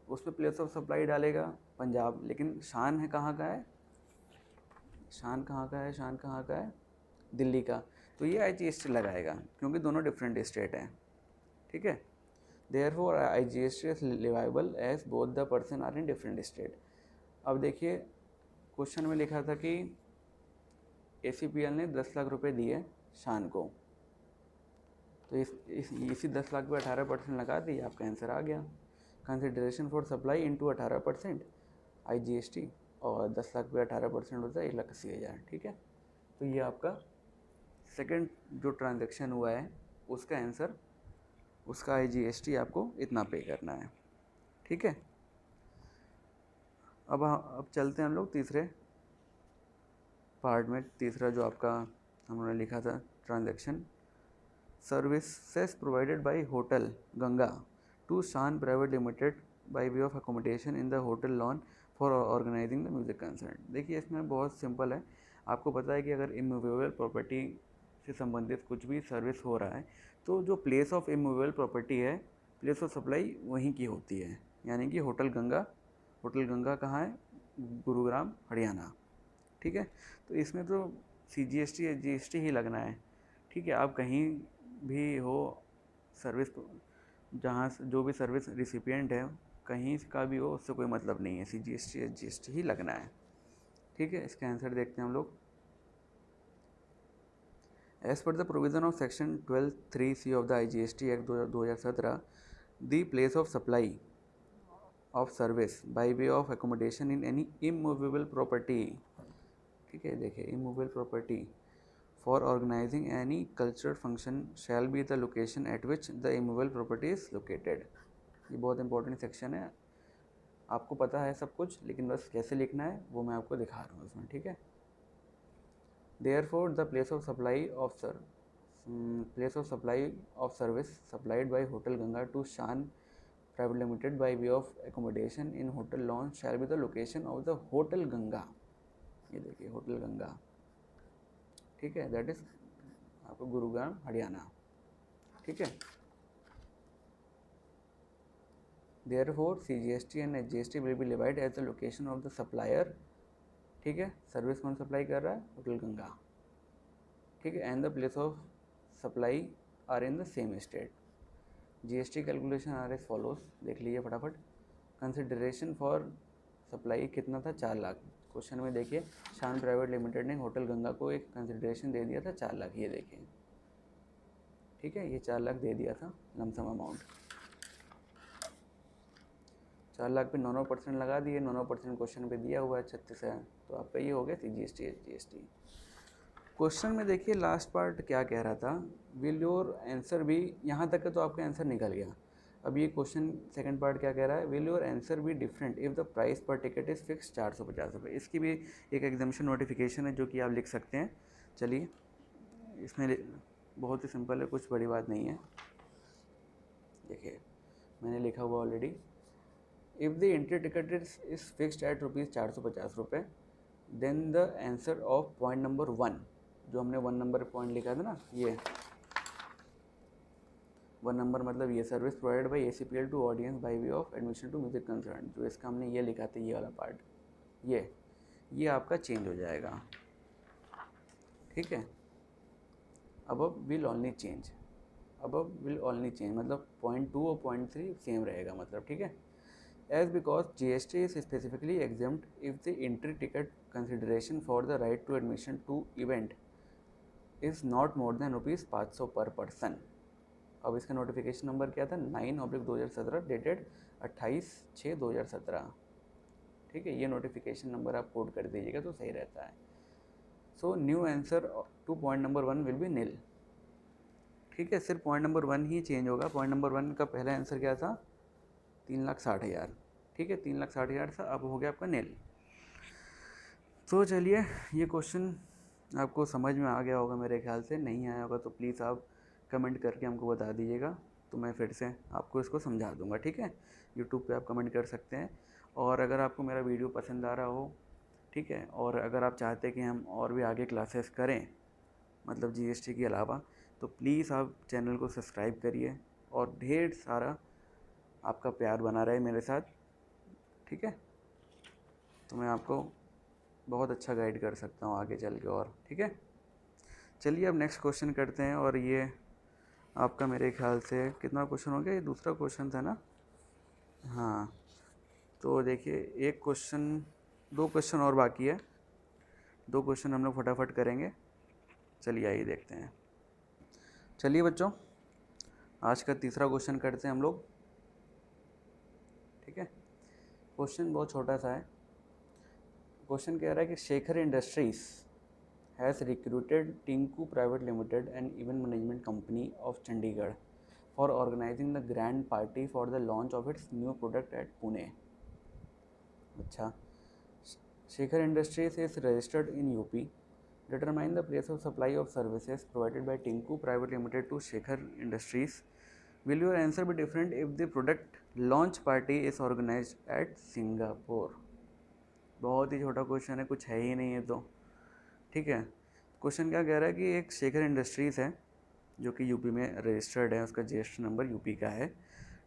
उसमें प्लेस ऑफ सप्लाई डालेगा पंजाब, लेकिन शान है कहाँ का है, शान कहाँ का है, शान कहाँ का है, दिल्ली का, तो ये IGST लगाएगा क्योंकि दोनों डिफरेंट स्टेट हैं, ठीक है। Therefore IGST is leviable as both the person are in different state. अब देखिए क्वेश्चन में लिखा था कि ACPL ने 10 लाख रुपए दिए शान को, तो इसी 10 लाख पे 18% लगा दी, आपका आंसर आ गया। Consideration for supply into 18% IGST, और 10 लाख पे 18% होता है 1,80,000, ठीक है। तो ये आपका सेकंड जो ट्रांजैक्शन हुआ है उसका आंसर, उसका IGST आपको इतना पे करना है, ठीक है। अब चलते हैं हम लोग तीसरे पार्ट में। तीसरा जो आपका हमने लिखा था transaction, services provided by hotel Ganga to Shan private limited by way of accommodation in the hotel lawn for organising the music concert. देखिए इसमें बहुत सिंपल है, आपको पता है कि अगर इमूवेबल प्रॉपर्टी से संबंधित कुछ भी सर्विस हो रहा है तो जो प्लेस ऑफ इमूवेबल प्रॉपर्टी है, प्लेस ऑफ सप्लाई वहीं की होती है, यानी कि होटल गंगा कहाँ है, गुरुग्राम हरियाणा, ठीक है। तो इसमें तो CGST या GST ही लगना है, ठीक है। आप कहीं भी हो सर्विस, जहाँ जो भी सर्विस रिसिपिएंट है कहीं का भी हो, उससे कोई मतलब नहीं है, CGST या GST ही लगना है, ठीक है। इसका आंसर देखते हैं हम लोग। As per the provision of section 12(3)(c) of the IGST act 2017, the place of supply of service by way of accommodation in any immovable property, ठीक है। देखिए immovable property for organising any cultural function shall be the location at which the immovable property is located. ये बहुत important section है, आपको पता है सब कुछ, लेकिन बस कैसे लिखना है वो मैं आपको दिखा रहा हूँ इसमें, ठीक है। Therefore the place of supply of service supplied by hotel Ganga to Shan private limited by way of accommodation in hotel lawn shall be the location of the hotel Ganga. ये देखिए होटल गंगा, ठीक है, दैट इज आपको गुरुग्राम हरियाणा, ठीक है। Therefore CGST and HGST will be levied as the location of the supplier, ठीक है। Service कौन सप्लाई कर रहा है, होटल गंगा, ठीक है, and the place of supply are in the same state. GST calculation are as follows, देख लीजिए फटाफट। कंसिडरेशन फॉर सप्लाई कितना था, 4 लाख। क्वेश्चन में देखिए शान प्राइवेट लिमिटेड ने होटल गंगा को एक कंसिडरेशन दे दिया था 4 लाख, ये देखिए, ठीक है, ये 4 लाख दे दिया था लमसम अमाउंट। 4 लाख पे 9% लगा दिए, 9% क्वेश्चन पे दिया हुआ है 36 है, तो आपका ये हो गया CGST HGST। क्वेश्चन में देखिए लास्ट पार्ट क्या कह रहा था, विल योर आंसर भी, यहाँ तक तो आपका आंसर निकल गया। अब ये क्वेश्चन सेकंड पार्ट क्या कह रहा है, will your answer be different if the price पर टिकट इज़ फिक्स 450 रुपये। इसकी भी एक एग्जामिशन नोटिफिकेशन है जो कि आप लिख सकते हैं। चलिए इसमें बहुत ही सिंपल है, कुछ बड़ी बात नहीं है। देखिए मैंने लिखा हुआ already, if the entry ticket is fixed at ₹450, then the answer of point number 1, जो हमने 1 नंबर पॉइंट लिखा था ना, ये 1 नंबर मतलब ये service provided by ACPL to audience by way of admission to music concert, जो इसका हमने ये लिखा था, ये वाला पार्ट, ये आपका चेंज हो जाएगा, ठीक है। अब विल ओनली चेंज, मतलब पॉइंट 2 और पॉइंट 3 सेम रहेगा, मतलब, ठीक है। As because GST is specifically exempt if the entry ticket consideration for the right to admission to event is not more than ₹500 per person। अब इसका नोटिफिकेशन नंबर क्या था, 9/2017 डेटेड 28/6/2017, ठीक है। ये नोटिफिकेशन नंबर आप कोड कर दीजिएगा तो सही रहता है। So new answer to point number 1 will be nil, ठीक है। सिर्फ पॉइंट नंबर 1 ही चेंज होगा। पॉइंट नंबर 1 का पहला आंसर क्या था, 3,60,000, ठीक है, 3,60,000 था, अब हो गया आपका नील। तो चलिए ये क्वेश्चन आपको समझ में आ गया होगा मेरे ख्याल से, नहीं आया होगा तो प्लीज़ आप कमेंट करके हमको बता दीजिएगा, तो मैं फिर से आपको इसको समझा दूंगा, ठीक है। यूट्यूब पे आप कमेंट कर सकते हैं। और अगर आपको मेरा वीडियो पसंद आ रहा हो, ठीक है, और अगर आप चाहते हैं कि हम और भी आगे क्लासेस करें मतलब जीएसटी के अलावा, तो प्लीज़ आप चैनल को सब्सक्राइब करिए और ढेर सारा आपका प्यार बना रहे मेरे साथ, ठीक है। तो मैं आपको बहुत अच्छा गाइड कर सकता हूँ आगे चल के, और ठीक है। चलिए अब नेक्स्ट क्वेश्चन करते हैं। और ये आपका मेरे ख्याल से कितना क्वेश्चन हो गया, ये दूसरा क्वेश्चन था ना। हाँ, तो देखिए एक क्वेश्चन, 2 क्वेश्चन और बाकी है, 2 क्वेश्चन हम लोग फटाफट करेंगे। चलिए आइए देखते हैं। चलिए बच्चों, आज का तीसरा क्वेश्चन करते हैं हम लोग, ठीक है। क्वेश्चन बहुत छोटा सा है। क्वेश्चन कह रहा है कि Shekhar industries has recruited Tinku private limited and event management company of Chandigarh for organising the grand party for the launch of its new product at Pune. अच्छा, Shekhar industries is registered in UP. Determine the place of supply of services provided by Tinku Private Limited to Shekhar Industries. Will your answer be different if the product launch party is organized at Singapore? बहुत ही छोटा question है, कुछ है ही नहीं है तो, ठीक है। क्वेश्चन क्या कह रहा है कि एक शेखर इंडस्ट्रीज़ है जो कि यूपी में रजिस्टर्ड है, उसका जीएसटी नंबर यूपी का है,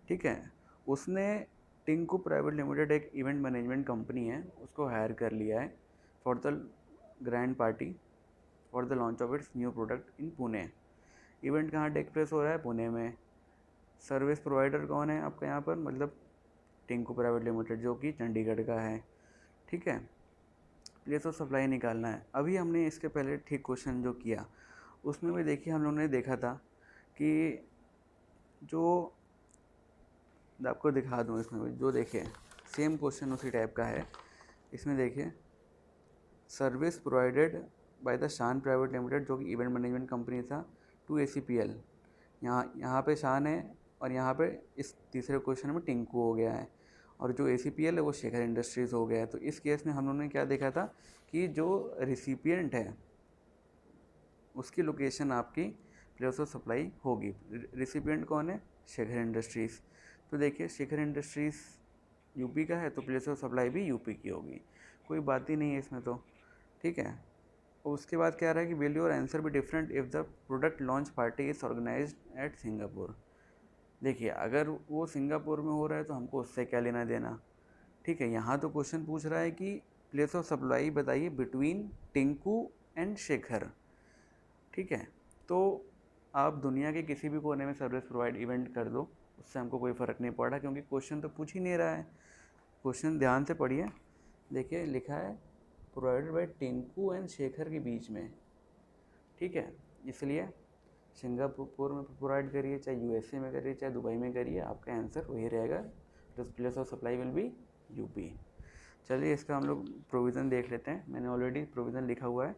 ठीक है। उसने टिंकू प्राइवेट लिमिटेड एक इवेंट मैनेजमेंट कंपनी है, उसको हायर कर लिया है for the grand party for the launch of its new product in Pune. Event कहाँ टेक प्लेस हो रहा है? पुणे में। सर्विस प्रोवाइडर कौन है आपका यहाँ पर? मतलब टिंकू प्राइवेट लिमिटेड जो कि चंडीगढ़ का है, ठीक है। प्लेस ऑफ सप्लाई निकालना है। अभी हमने इसके पहले ठीक क्वेश्चन जो किया उसमें भी देखिए हम लोगों ने देखा था कि जो आपको दिखा दूँ इसमें भी, जो देखिए सेम क्वेश्चन उसी टाइप का है। इसमें देखिए सर्विस प्रोवाइडेड बाय द शान प्राइवेट लिमिटेड जो कि इवेंट मैनेजमेंट कंपनी था टू ACPL। यहाँ पे शान है और यहाँ पे इस तीसरे क्वेश्चन में टिंकू हो गया है, और जो ACPL है वो शेखर इंडस्ट्रीज़ हो गया है। तो इस केस में हम लोगों ने क्या देखा था कि जो रिसिपिएंट है उसकी लोकेशन आपकी प्लेस ऑफ सप्लाई होगी। रिसिपिएंट कौन है? शेखर इंडस्ट्रीज़। तो देखिए शेखर इंडस्ट्रीज़ यूपी का है तो प्लेस ऑफ सप्लाई भी यूपी की होगी, कोई बात ही नहीं है इसमें तो, ठीक है। और उसके बाद क्या रहा है कि विल योर आंसर भी different if the product launch party is organised at Singapore. देखिए अगर वो सिंगापुर में हो रहा है तो हमको उससे क्या लेना देना, ठीक है। यहाँ तो क्वेश्चन पूछ रहा है कि प्लेस ऑफ सप्लाई बताइए बिटवीन टिंकू एंड शेखर, ठीक है। तो आप दुनिया के किसी भी कोने में सर्विस प्रोवाइड इवेंट कर दो, उससे हमको कोई फ़र्क नहीं पड़ रहा, क्योंकि क्वेश्चन तो पूछ ही नहीं रहा है। क्वेश्चन ध्यान से पढ़िए, देखिए लिखा है provided by Tinku and Shekhar के बीच में, ठीक है। इसलिए सिंगापुर में प्रोवाइड करिए, चाहे USA में करिए, चाहे दुबई में करिए, आपका आंसर वही रहेगा। तो place of supply will be UP. चलिए इसका हम लोग प्रोविज़न देख लेते हैं। मैंने ऑलरेडी प्रोविज़न लिखा हुआ है,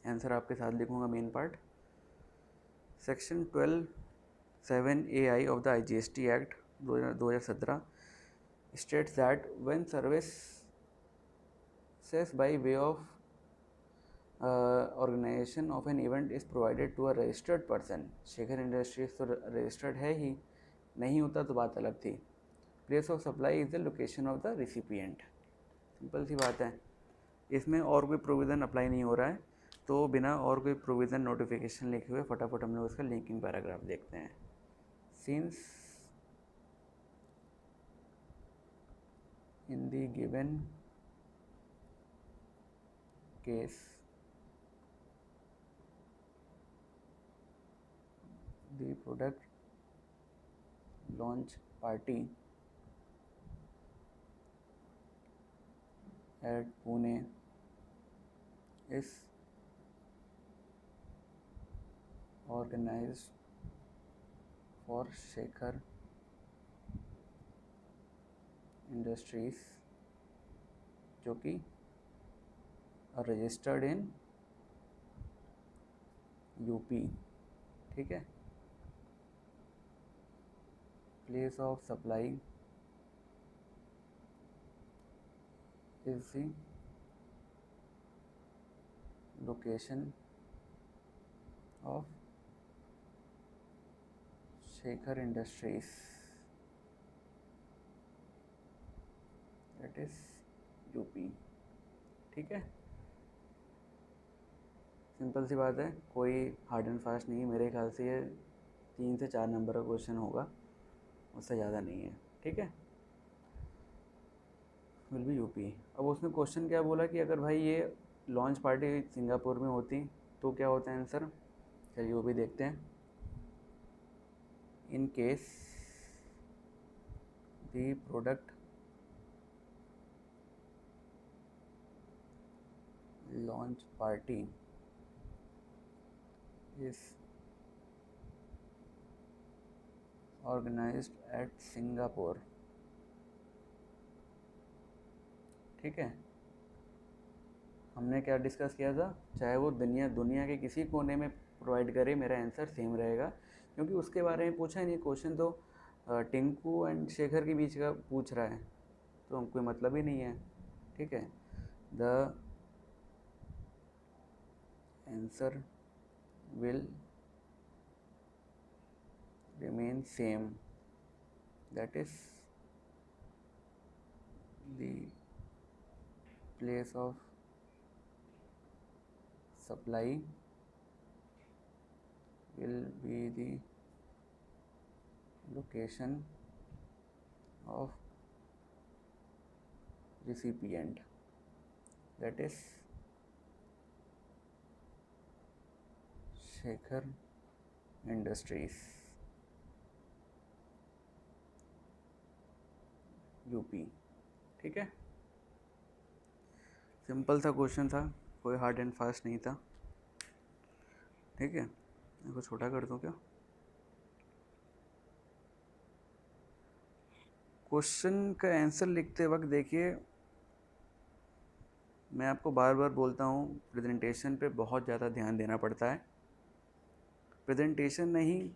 आंसर आपके साथ लिखूँगा main part. Section 12(7)AI of the GST act 2017 states that when services by way of organization of an event is provided to a registered person, Shekhar industries तो रजिस्टर्ड है ही, नहीं होता तो बात अलग थी। Place of supply is the location of the recipient, simple सी बात है। इसमें और कोई प्रोविज़न अप्लाई नहीं हो रहा है, तो बिना और कोई प्रोविज़न नोटिफिकेशन लिखे हुए फटाफट हम लोग उसका लिंकिंग पैराग्राफ देखते हैं। Since in the given case the product launch party at Pune is organized for Shekhar industries जो कि रजिस्टर्ड इन यूपी, ठीक है। Place of supply is the location of Shekhar industries, that is UP. ठीक है, simple सी बात है, कोई हार्ड एंड फास्ट नहीं है। मेरे ख्याल से ये 3 से 4 नंबर का क्वेश्चन होगा, उससे ज़्यादा नहीं है। ठीक है, विल बी यूपी। अब उसने क्वेश्चन क्या बोला कि अगर भाई ये लॉन्च पार्टी सिंगापुर में होती तो क्या होता है आंसर। चलिए वो भी देखते हैं। In case the product launch party is organised at Singapore. ठीक है, हमने क्या डिस्कस किया था, चाहे वो दुनिया के किसी कोने में प्रोवाइड करे, मेरा आंसर सेम रहेगा, क्योंकि उसके बारे में पूछा ही नहीं। क्वेश्चन तो टिंकू एंड शेखर के बीच का पूछ रहा है, तो कोई मतलब ही नहीं है। ठीक है, the answer will remain same, that is the place of supply will be the location of recipient, that is Shekhar industries UP. ठीक है, सिंपल सा क्वेश्चन था, कोई हार्ड एंड फास्ट नहीं था। ठीक है, इसको छोटा कर दूं क्या। क्वेश्चन का आंसर लिखते वक्त देखिए, मैं आपको बार बार बोलता हूँ, प्रेजेंटेशन पे बहुत ज़्यादा ध्यान देना पड़ता है। प्रेजेंटेशन नहीं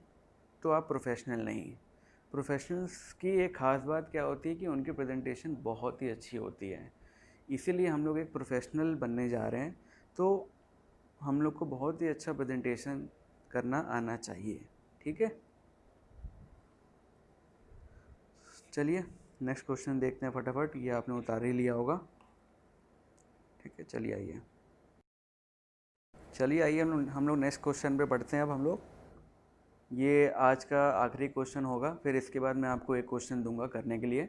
तो आप प्रोफेशनल नहीं। प्रोफेशनल्स की एक ख़ास बात क्या होती है कि उनकी प्रेजेंटेशन बहुत ही अच्छी होती है। इसीलिए हम लोग एक प्रोफेशनल बनने जा रहे हैं, तो हम लोग को बहुत ही अच्छा प्रेजेंटेशन करना आना चाहिए। ठीक है, चलिए नेक्स्ट क्वेश्चन देखते हैं फटाफट। ये आपने उतार ही लिया होगा। ठीक है, चलिए आइए हम लोग नेक्स्ट क्वेश्चन पे बढ़ते हैं। अब हम लोग, ये आज का आखिरी क्वेश्चन होगा, फिर इसके बाद मैं आपको एक क्वेश्चन दूंगा करने के लिए।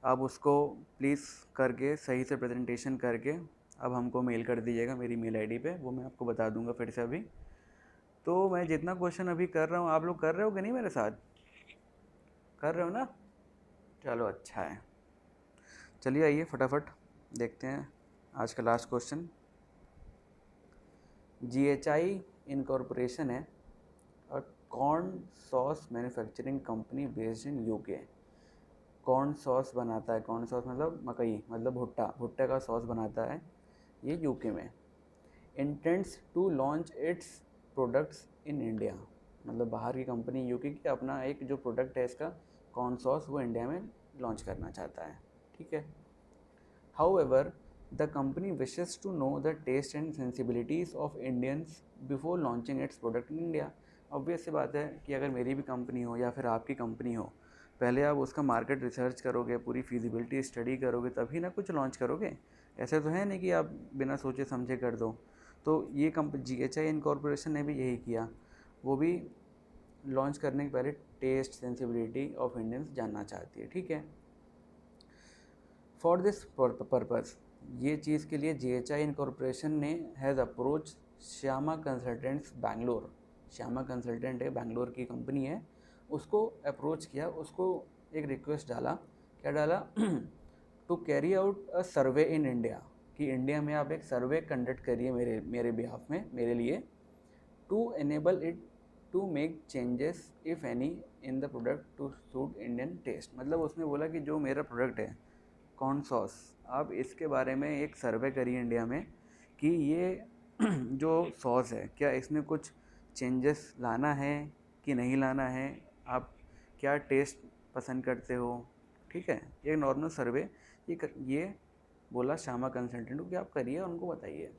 आप उसको प्लीज़ करके सही से प्रेजेंटेशन करके अब हमको मेल कर दीजिएगा मेरी मेल आईडी पे, वो मैं आपको बता दूंगा फिर से अभी। तो मैं जितना क्वेश्चन अभी कर रहा हूँ, आप लोग कर रहे हो कि नहीं, मेरे साथ कर रहे हो ना। चलो अच्छा है, चलिए आइए फटाफट देखते हैं आज का लास्ट क्वेश्चन। GHI इनकॉर्पोरेशन है corn sauce manufacturing company based in UK. Corn sauce बनाता है, कॉर्न सॉस मतलब मकई, मतलब भुट्टे का सॉस बनाता है ये यूके में। Intends to launch its products in India, मतलब बाहर की कंपनी यूके की अपना एक जो प्रोडक्ट है इसका कॉर्न सॉस, वो इंडिया में लॉन्च करना चाहता है। ठीक है, however the company wishes to know the taste and sensibilities of Indians before launching its product in India. Obvious सी बात है कि अगर मेरी भी कंपनी हो या फिर आपकी कंपनी हो, पहले आप उसका मार्केट रिसर्च करोगे, पूरी फिजिबिलिटी स्टडी करोगे, तभी ना कुछ लॉन्च करोगे। ऐसे तो है नहीं कि आप बिना सोचे समझे कर दो। तो ये GHI इनकॉर्पोरेशन ने भी यही किया, वो भी लॉन्च करने के पहले टेस्ट सेंसिबिलिटी ऑफ इंडियंस जानना चाहती है। ठीक है, फॉर दिस पर्पज़ ये चीज़ के लिए GHI इनकॉर्पोरेशन ने has approach Shyama consultants Bangalore. Shyama consultant है, बैंगलोर की कंपनी है, उसको अप्रोच किया, उसको एक रिक्वेस्ट डाला। क्या डाला to carry out a survey in India, कि इंडिया में आप एक सर्वे कंडक्ट करिए मेरे बिहाफ में, मेरे लिए, to enable it to make changes if any in the product to suit Indian taste. मतलब उसने बोला कि जो मेरा प्रोडक्ट है कॉर्न सॉस, आप इसके बारे में एक सर्वे करिए इंडिया में कि ये जो सॉस है क्या इसमें कुछ चेंजेस लाना है कि नहीं लाना है, आप क्या टेस्ट पसंद करते हो। ठीक है, एक नॉर्मल सर्वे ये बोला श्यामा कंसल्टेंट को कि आप करिए, उनको बताइए।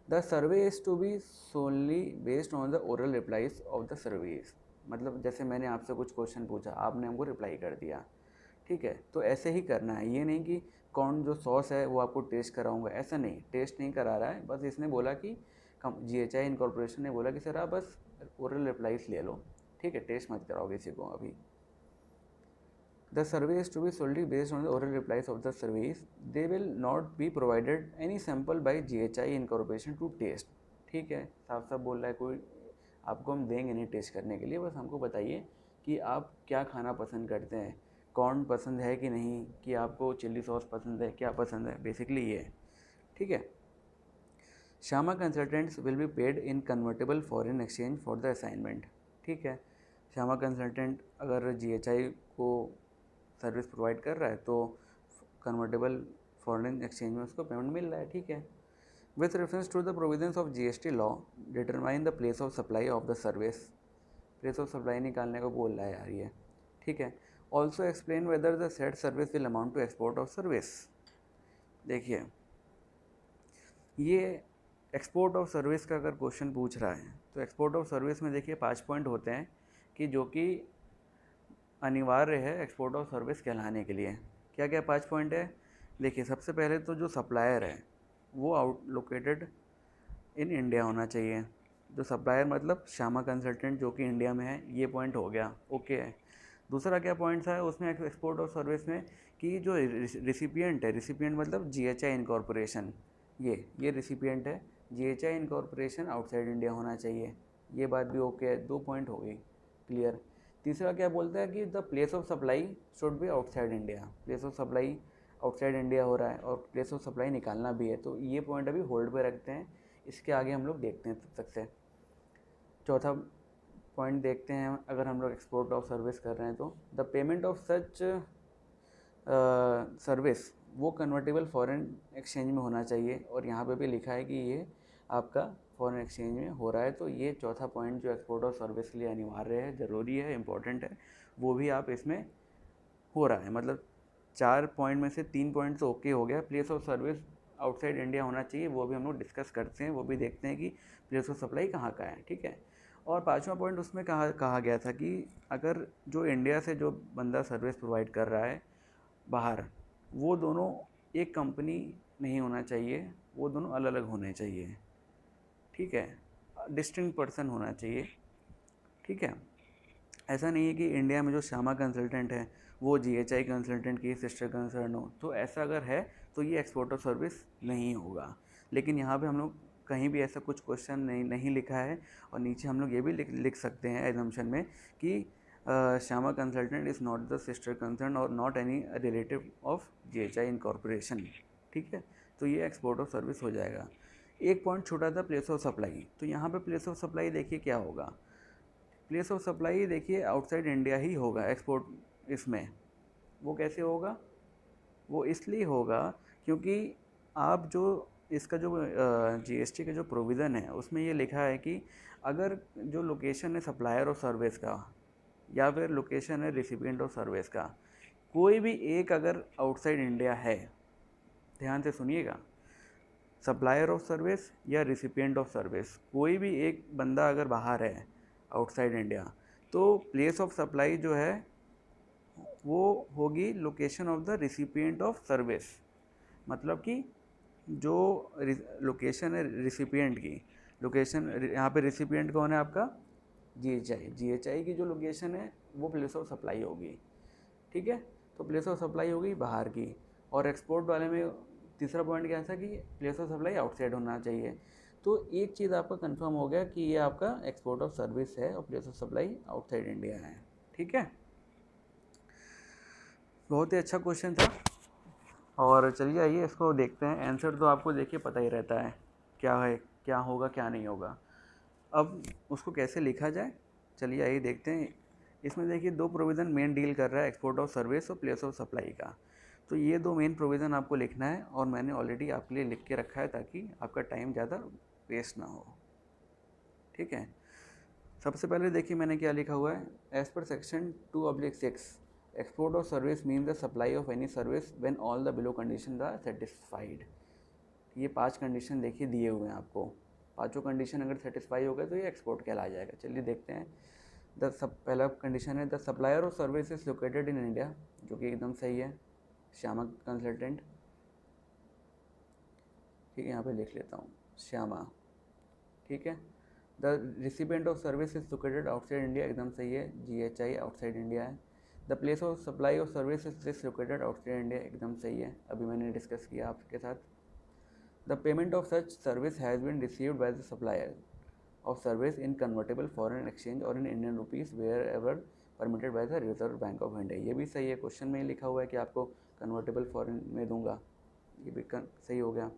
The survey is to be solely based on the oral replies of the surveys. मतलब जैसे मैंने आपसे कुछ क्वेश्चन पूछा, आपने हमको रिप्लाई कर दिया, ठीक है। तो ऐसे ही करना है, ये नहीं कि कौन जो सॉस है वो आपको टेस्ट कराऊंगा, ऐसा नहीं, टेस्ट नहीं करा रहा है, बस इसने बोला कि GHI इनकॉर्पोरेशन ने बोला कि सर आप बस ओरल रिप्लाईस ले लो, ठीक है, टेस्ट मत कराओ किसी को अभी। The survey is to be solely based on the oral replies of the surveys. They will not be provided any sample by GHI incorporation to taste. ठीक है, साफ साफ बोल रहा है कोई, आपको हम देंगे नहीं टेस्ट करने के लिए, बस हमको बताइए कि आप क्या खाना पसंद करते हैं, कॉर्न पसंद है कि नहीं, कि आपको चिल्ली सॉस पसंद है, क्या पसंद है, बेसिकली ये, ठीक है। Shyama consultants will be paid in convertible foreign exchange for the assignment, ठीक है। श्यामा कंसल्टेंट अगर GHI को सर्विस प्रोवाइड कर रहा है तो कन्वर्टेबल फॉरेन एक्सचेंज में उसको पेमेंट मिल रहा है, ठीक है। With reference to the provisions of GST law determine the place of supply of the service, place of supply निकालने को बोल रहा है यार ये, ठीक है। Also explain whether the set service will amount to export of service. देखिए ये एक्सपोर्ट ऑफ सर्विस का अगर क्वेश्चन पूछ रहा है तो एक्सपोर्ट ऑफ सर्विस में देखिए 5 पॉइंट होते हैं कि जो कि अनिवार्य है एक्सपोर्ट ऑफ सर्विस कहलाने के लिए। क्या क्या 5 पॉइंट है, देखिए सबसे पहले तो जो सप्लायर है वो आउट लोकेटेड इन इंडिया होना चाहिए। जो सप्लायर मतलब श्यामा कंसल्टेंट जो कि इंडिया में है, ये पॉइंट हो गया, ओके है। दूसरा क्या पॉइंट था उसमें एक्सपोर्ट ऑफ सर्विस में कि जो रिसिपिएंट है, रिसिपिएंट मतलब GHI इनकॉर्पोरेशन, ये रिसिपिएंट है, GHI इनकॉर्पोरेशन आउटसाइड इंडिया होना चाहिए, ये बात भी ओके है, 2 पॉइंट हो गई, क्लियर। तीसरा क्या बोलता है कि the place of supply should be outside India, place of supply outside India हो रहा है और प्लेस ऑफ सप्लाई निकालना भी है, तो ये पॉइंट अभी होल्ड पे रखते हैं, इसके आगे हम लोग देखते हैं तब तक से। चौथा पॉइंट देखते हैं, अगर हम लोग एक्सपोर्ट ऑफ सर्विस कर रहे हैं तो the payment of such service वो कन्वर्टेबल फॉरेन एक्सचेंज में होना चाहिए, और यहाँ पे भी लिखा है कि ये आपका फॉरेन एक्सचेंज में हो रहा है, तो ये चौथा पॉइंट जो एक्सपोर्ट ऑफ सर्विस के लिए अनिवार्य है, ज़रूरी है, इंपॉर्टेंट है, वो भी आप इसमें हो रहा है। मतलब 4 पॉइंट में से 3 पॉइंट तो ओके हो गया। Place of service outside India होना चाहिए, वो भी हम लोग डिस्कस करते हैं, वो भी देखते हैं कि प्लेस ऑफ सप्लाई कहाँ का है, ठीक है। और 5वां पॉइंट उसमें कहा गया था कि अगर जो इंडिया से जो बंदा सर्विस प्रोवाइड कर रहा है बाहर, वो दोनों एक कंपनी नहीं होना चाहिए, वो दोनों अलग अलग होने चाहिए, ठीक है, डिस्टिंक्ट पर्सन होना चाहिए, ठीक है। ऐसा नहीं है कि इंडिया में जो श्यामा कंसल्टेंट है वो GHI कंसल्टेंट की सिस्टर कंसर्न हो, तो ऐसा अगर है तो ये एक्सपोर्ट ऑफ सर्विस नहीं होगा। लेकिन यहाँ पे हम लोग कहीं भी ऐसा कुछ क्वेश्चन नहीं लिखा है, और नीचे हम लोग ये भी लिख सकते हैं एजम्पशन में कि Shyama consultant is not the sister concern और not any relative of GHI incorporation, ठीक है। तो ये एक्सपोर्ट ऑफ सर्विस हो जाएगा। एक पॉइंट छोटा था प्लेस ऑफ सप्लाई, तो यहाँ पे प्लेस ऑफ सप्लाई देखिए क्या होगा, प्लेस ऑफ सप्लाई देखिए आउटसाइड इंडिया ही होगा एक्सपोर्ट इसमें। वो कैसे होगा, वो इसलिए होगा क्योंकि आप जो इसका जो GST का जो प्रोविज़न है उसमें ये लिखा है कि अगर जो लोकेशन है सप्लायर ऑफ सर्विस का या फिर लोकेशन है रिसिपिएंट ऑफ सर्विस का, कोई भी एक अगर आउटसाइड इंडिया है, ध्यान से सुनिएगा, सप्लायर ऑफ सर्विस या रिसिपिएंट ऑफ सर्विस, कोई भी एक बंदा अगर बाहर है आउटसाइड इंडिया, तो प्लेस ऑफ सप्लाई जो है वो होगी location of the recipient of service. मतलब कि जो लोकेशन है रिसिपिएंट की, लोकेशन यहाँ पे रिसिपिएंट कौन है आपका GHI की जो लोकेशन है वो प्लेस ऑफ सप्लाई होगी, ठीक है। तो प्लेस ऑफ सप्लाई होगी बाहर की। और एक्सपोर्ट वाले में तीसरा पॉइंट क्या था कि प्लेस ऑफ सप्लाई आउटसाइड होना चाहिए। तो एक चीज़ आपका कंफर्म हो गया कि ये आपका एक्सपोर्ट ऑफ सर्विस है और place of supply outside India है, ठीक है। बहुत ही अच्छा क्वेश्चन था, और चलिए आइए इसको देखते हैं। आंसर तो आपको देखिए पता ही रहता है क्या होगा क्या नहीं होगा। अब उसको कैसे लिखा जाए, चलिए आइए देखते हैं। इसमें देखिए 2 प्रोविज़न मेन डील कर रहा है, एक्सपोर्ट ऑफ सर्विस और प्लेस ऑफ सप्लाई का। तो ये 2 मेन प्रोविज़न आपको लिखना है, और मैंने ऑलरेडी आपके लिए लिख के रखा है ताकि आपका टाइम ज़्यादा वेस्ट ना हो, ठीक है। सबसे पहले देखिए मैंने क्या लिखा हुआ है, as per section 2/6 export of service mean the supply of any service when all the below condition are satisfied. ये 5 कंडीशन देखिए दिए हुए हैं आपको, 5 कंडीशन अगर सेटिस्फाई हो गए तो ये एक्सपोर्ट कहला जाएगा। चलिए देखते हैं। पहला कंडीशन है the supplier of service is located in India, जो कि एकदम सही है, श्यामा कंसल्टेंट। ठीक है, यहाँ पे लिख लेता हूँ श्यामा। ठीक है, the recipient of service is located outside India, एकदम सही है, GHI आउटसाइड इंडिया है। The place of supply of service is dislocated outside India, एकदम सही है, अभी मैंने डिस्कस किया आपके साथ। The payment of such service has been received by the supplier of service in convertible foreign exchange और in Indian rupees wherever permitted by the Reserve Bank of India, ये भी सही है, क्वेश्चन में ही लिखा हुआ है कि आपको कन्वर्टेबल फॉरेन में दूंगा, ये भी सही हो गया।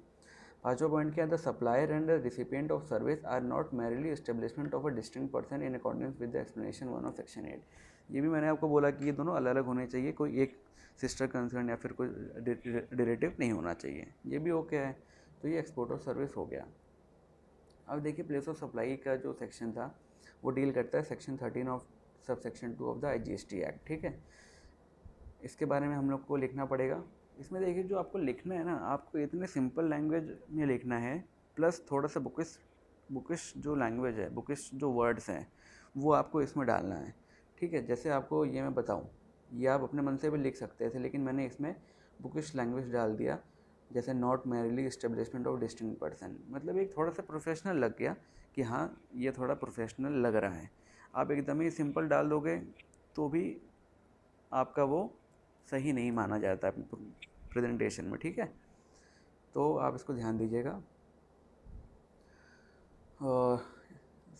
पाँचवा पॉइंट क्या है, the supplier and the recipient of service are not merely establishment of a distinct person in accordance with the explanation 1 of section 8, ये भी मैंने आपको बोला कि ये दोनों अलग अलग होने चाहिए, कोई एक सिस्टर कंसर्न या फिर कोई डेरिवेटिव नहीं होना चाहिए, ये भी ओके है। तो ये एक्सपोर्ट ऑफ सर्विस हो गया। अब देखिए प्लेस ऑफ सप्लाई का जो सेक्शन था वो डील करता है section 13 of sub section 2 of the IGST act. ठीक है, इसके बारे में हम लोग को लिखना पड़ेगा। इसमें देखिए जो आपको लिखना है ना, आपको इतने सिंपल लैंग्वेज में लिखना है, प्लस थोड़ा सा बुकिश जो लैंग्वेज है, बुकिश जो वर्ड्स हैं वो आपको इसमें डालना है। ठीक है, जैसे आपको ये मैं बताऊँ, ये आप अपने मन से भी लिख सकते थे, लेकिन मैंने इसमें बुकिश लैंग्वेज डाल दिया, जैसे not merely establishment of distinct person, मतलब एक थोड़ा सा प्रोफेशनल लग गया कि हाँ ये थोड़ा प्रोफेशनल लग रहा है। आप एकदम ही सिंपल डाल दोगे तो भी आपका वो सही नहीं माना जाता है प्रेजेंटेशन में। ठीक है, तो आप इसको ध्यान दीजिएगा।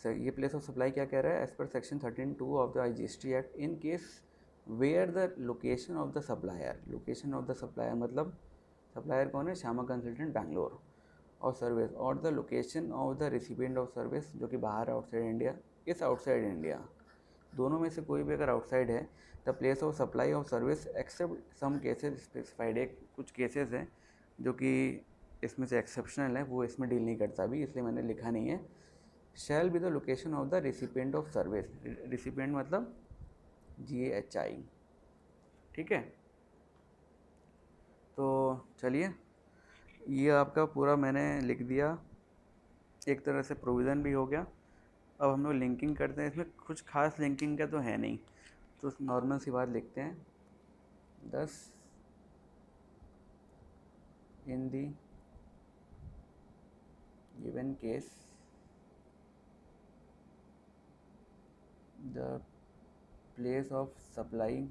ये प्लेस ऑफ सप्लाई क्या कह रहा है, as per section 13(2) of the IGST act, in case where the location of the supplier, location of the supplier मतलब सप्लायर कौन है, श्यामा कंसल्टेंट बैंगलोर, और सर्विस और the location of the recipient of service जो कि बाहर आउटसाइड इंडिया, इस outside India, दोनों में से कोई भी अगर आउटसाइड है, the place of supply of service except some cases specified, एक कुछ केसेस हैं जो कि इसमें से एक्सेप्शनल है, वो इसमें डील नहीं करता अभी, इसलिए मैंने लिखा नहीं है। शैल be the location of the recipient of service, recipient मतलब GHI। ठीक है, तो चलिए ये आपका पूरा मैंने लिख दिया, एक तरह से प्रोविज़न भी हो गया। अब हम लोग लिंकिंग करते हैं, इसमें कुछ खास लिंकिंग का तो है नहीं, तो नॉर्मल सी बात लिखते हैं, 10 in the given case the place of supply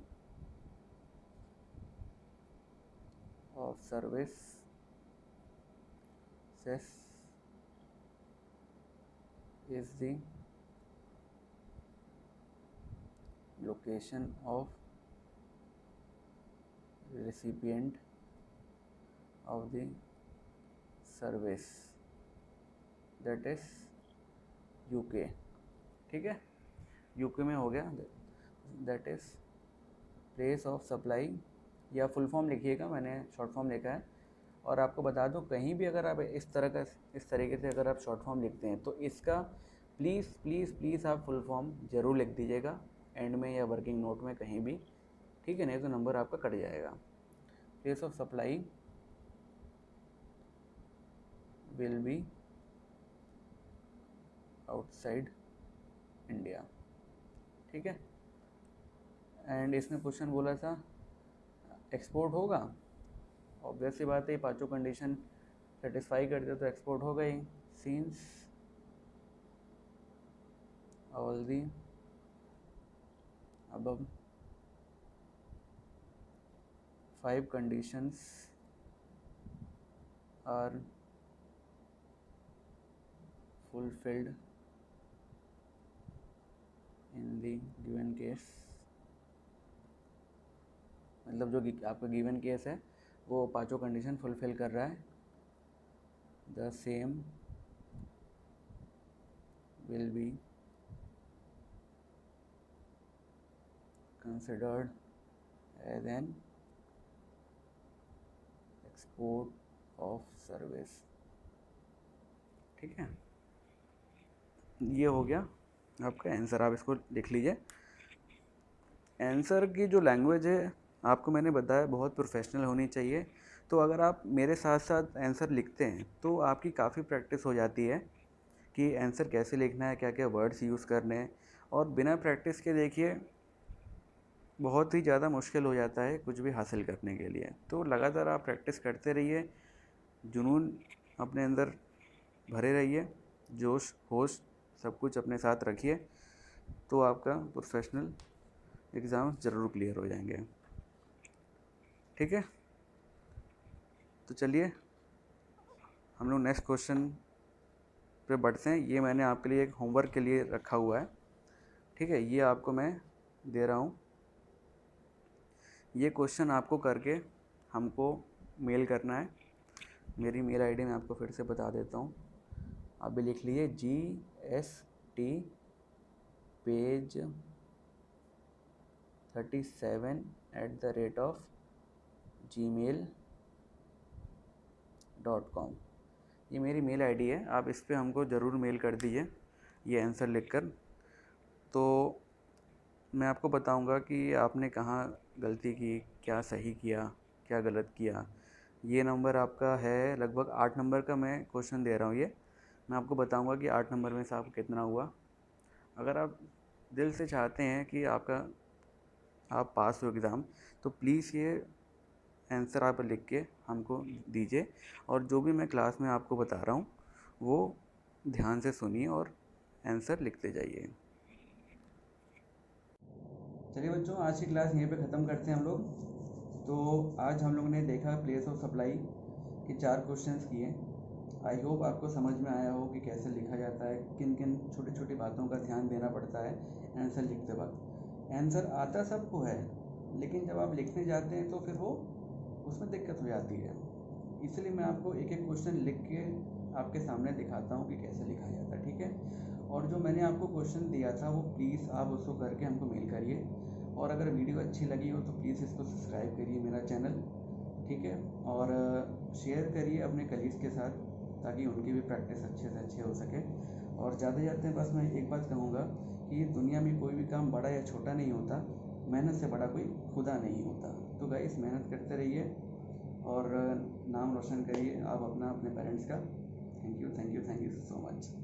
of service is the location of recipient of the service, that is UK। ठीक है, UK में हो गया, that is place of supply, या फुल फॉर्म लिखिएगा, मैंने शॉर्ट फॉर्म लिखा है। और आपको बता दूं, कहीं भी अगर आप इस तरीके से अगर आप शॉर्ट फॉर्म लिखते हैं तो इसका प्लीज़ प्लीज़ प्लीज़ आप फुल फॉर्म ज़रूर लिख दीजिएगा एंड में या वर्किंग नोट में कहीं भी। ठीक है, नहीं तो नंबर आपका कट जाएगा। Place of supply will be outside India. ठीक है, एंड इसमें क्वेश्चन बोला था एक्सपोर्ट होगा, ऑब्वियस सी बात है, पांचों कंडीशन सेटिस्फाई कर दिया तो एक्सपोर्ट हो गई। Since all the above 5 conditions are fulfilled in the given case, मतलब जो आपका गिवन केस है वो पांचों कंडीशन फुलफिल कर रहा है, the same will be considered as an export of service. ठीक है, ये हो गया आपका आंसर, आप इसको लिख लीजिए। आंसर की जो लैंग्वेज है आपको मैंने बताया बहुत प्रोफेशनल होनी चाहिए, तो अगर आप मेरे साथ साथ आंसर लिखते हैं तो आपकी काफ़ी प्रैक्टिस हो जाती है कि आंसर कैसे लिखना है, क्या क्या वर्ड्स यूज़ करने हैं, और बिना प्रैक्टिस के देखिए बहुत ही ज़्यादा मुश्किल हो जाता है कुछ भी हासिल करने के लिए। तो लगातार आप प्रैक्टिस करते रहिए, जुनून अपने अंदर भरे रहिए, जोश होश सब कुछ अपने साथ रखिए, तो आपका प्रोफेशनल एग्ज़ाम ज़रूर क्लियर हो जाएंगे। ठीक है, तो चलिए हम लोग नेक्स्ट क्वेश्चन पे बढ़ते हैं। ये मैंने आपके लिए एक होमवर्क के लिए रखा हुआ है। ठीक है, ये आपको मैं दे रहा हूँ। ये क्वेश्चन आपको करके हमको मेल करना है। मेरी मेल आईडी मैं आपको फिर से बता देता हूँ, आप भी लिख लीजिए GST पेज 37@gmail.com। ये मेरी मेल आईडी है, आप इस पे हमको ज़रूर मेल कर दीजिए ये आंसर लिखकर। तो मैं आपको बताऊंगा कि आपने कहाँ गलती की, क्या सही किया, क्या गलत किया। ये नंबर आपका है लगभग 8 नंबर का मैं क्वेश्चन दे रहा हूँ। ये मैं आपको बताऊंगा कि 8 नंबर में से आपको कितना हुआ। अगर आप दिल से चाहते हैं कि आप पास हो एग्ज़ाम, तो प्लीज़ ये आंसर आप लिख के हमको दीजिए, और जो भी मैं क्लास में आपको बता रहा हूँ वो ध्यान से सुनिए और आंसर लिखते जाइए। चलिए बच्चों, आज की क्लास यहीं पे ख़त्म करते हैं हम लोग। तो आज हम लोग ने देखा प्लेस ऑफ सप्लाई के 4 क्वेश्चंस किए। आई होप आपको समझ में आया हो कि कैसे लिखा जाता है, किन किन छोटी छोटी बातों का ध्यान देना पड़ता है आंसर लिखते वक्त। आंसर आता सबको है, लेकिन जब आप लिखने जाते हैं तो फिर वो उसमें दिक्कत हो जाती है। इसलिए मैं आपको एक एक क्वेश्चन लिख के आपके सामने दिखाता हूँ कि कैसे लिखा जाता है। ठीक है, और जो मैंने आपको क्वेश्चन दिया था वो प्लीज़ आप उसको करके हमको मेल करिए, और अगर वीडियो अच्छी लगी हो तो प्लीज़ इसको सब्सक्राइब करिए मेरा चैनल। ठीक है, और शेयर करिए अपने कलीग्स के साथ, ताकि उनकी भी प्रैक्टिस अच्छे से अच्छे हो सके। और जाते जाते बस मैं एक बात कहूँगा कि दुनिया में कोई भी काम बड़ा या छोटा नहीं होता, मेहनत से बड़ा कोई खुदा नहीं होता। तो गाइस, मेहनत करते रहिए और नाम रोशन करिए आप अपना, अपने पेरेंट्स का। Thank you so much.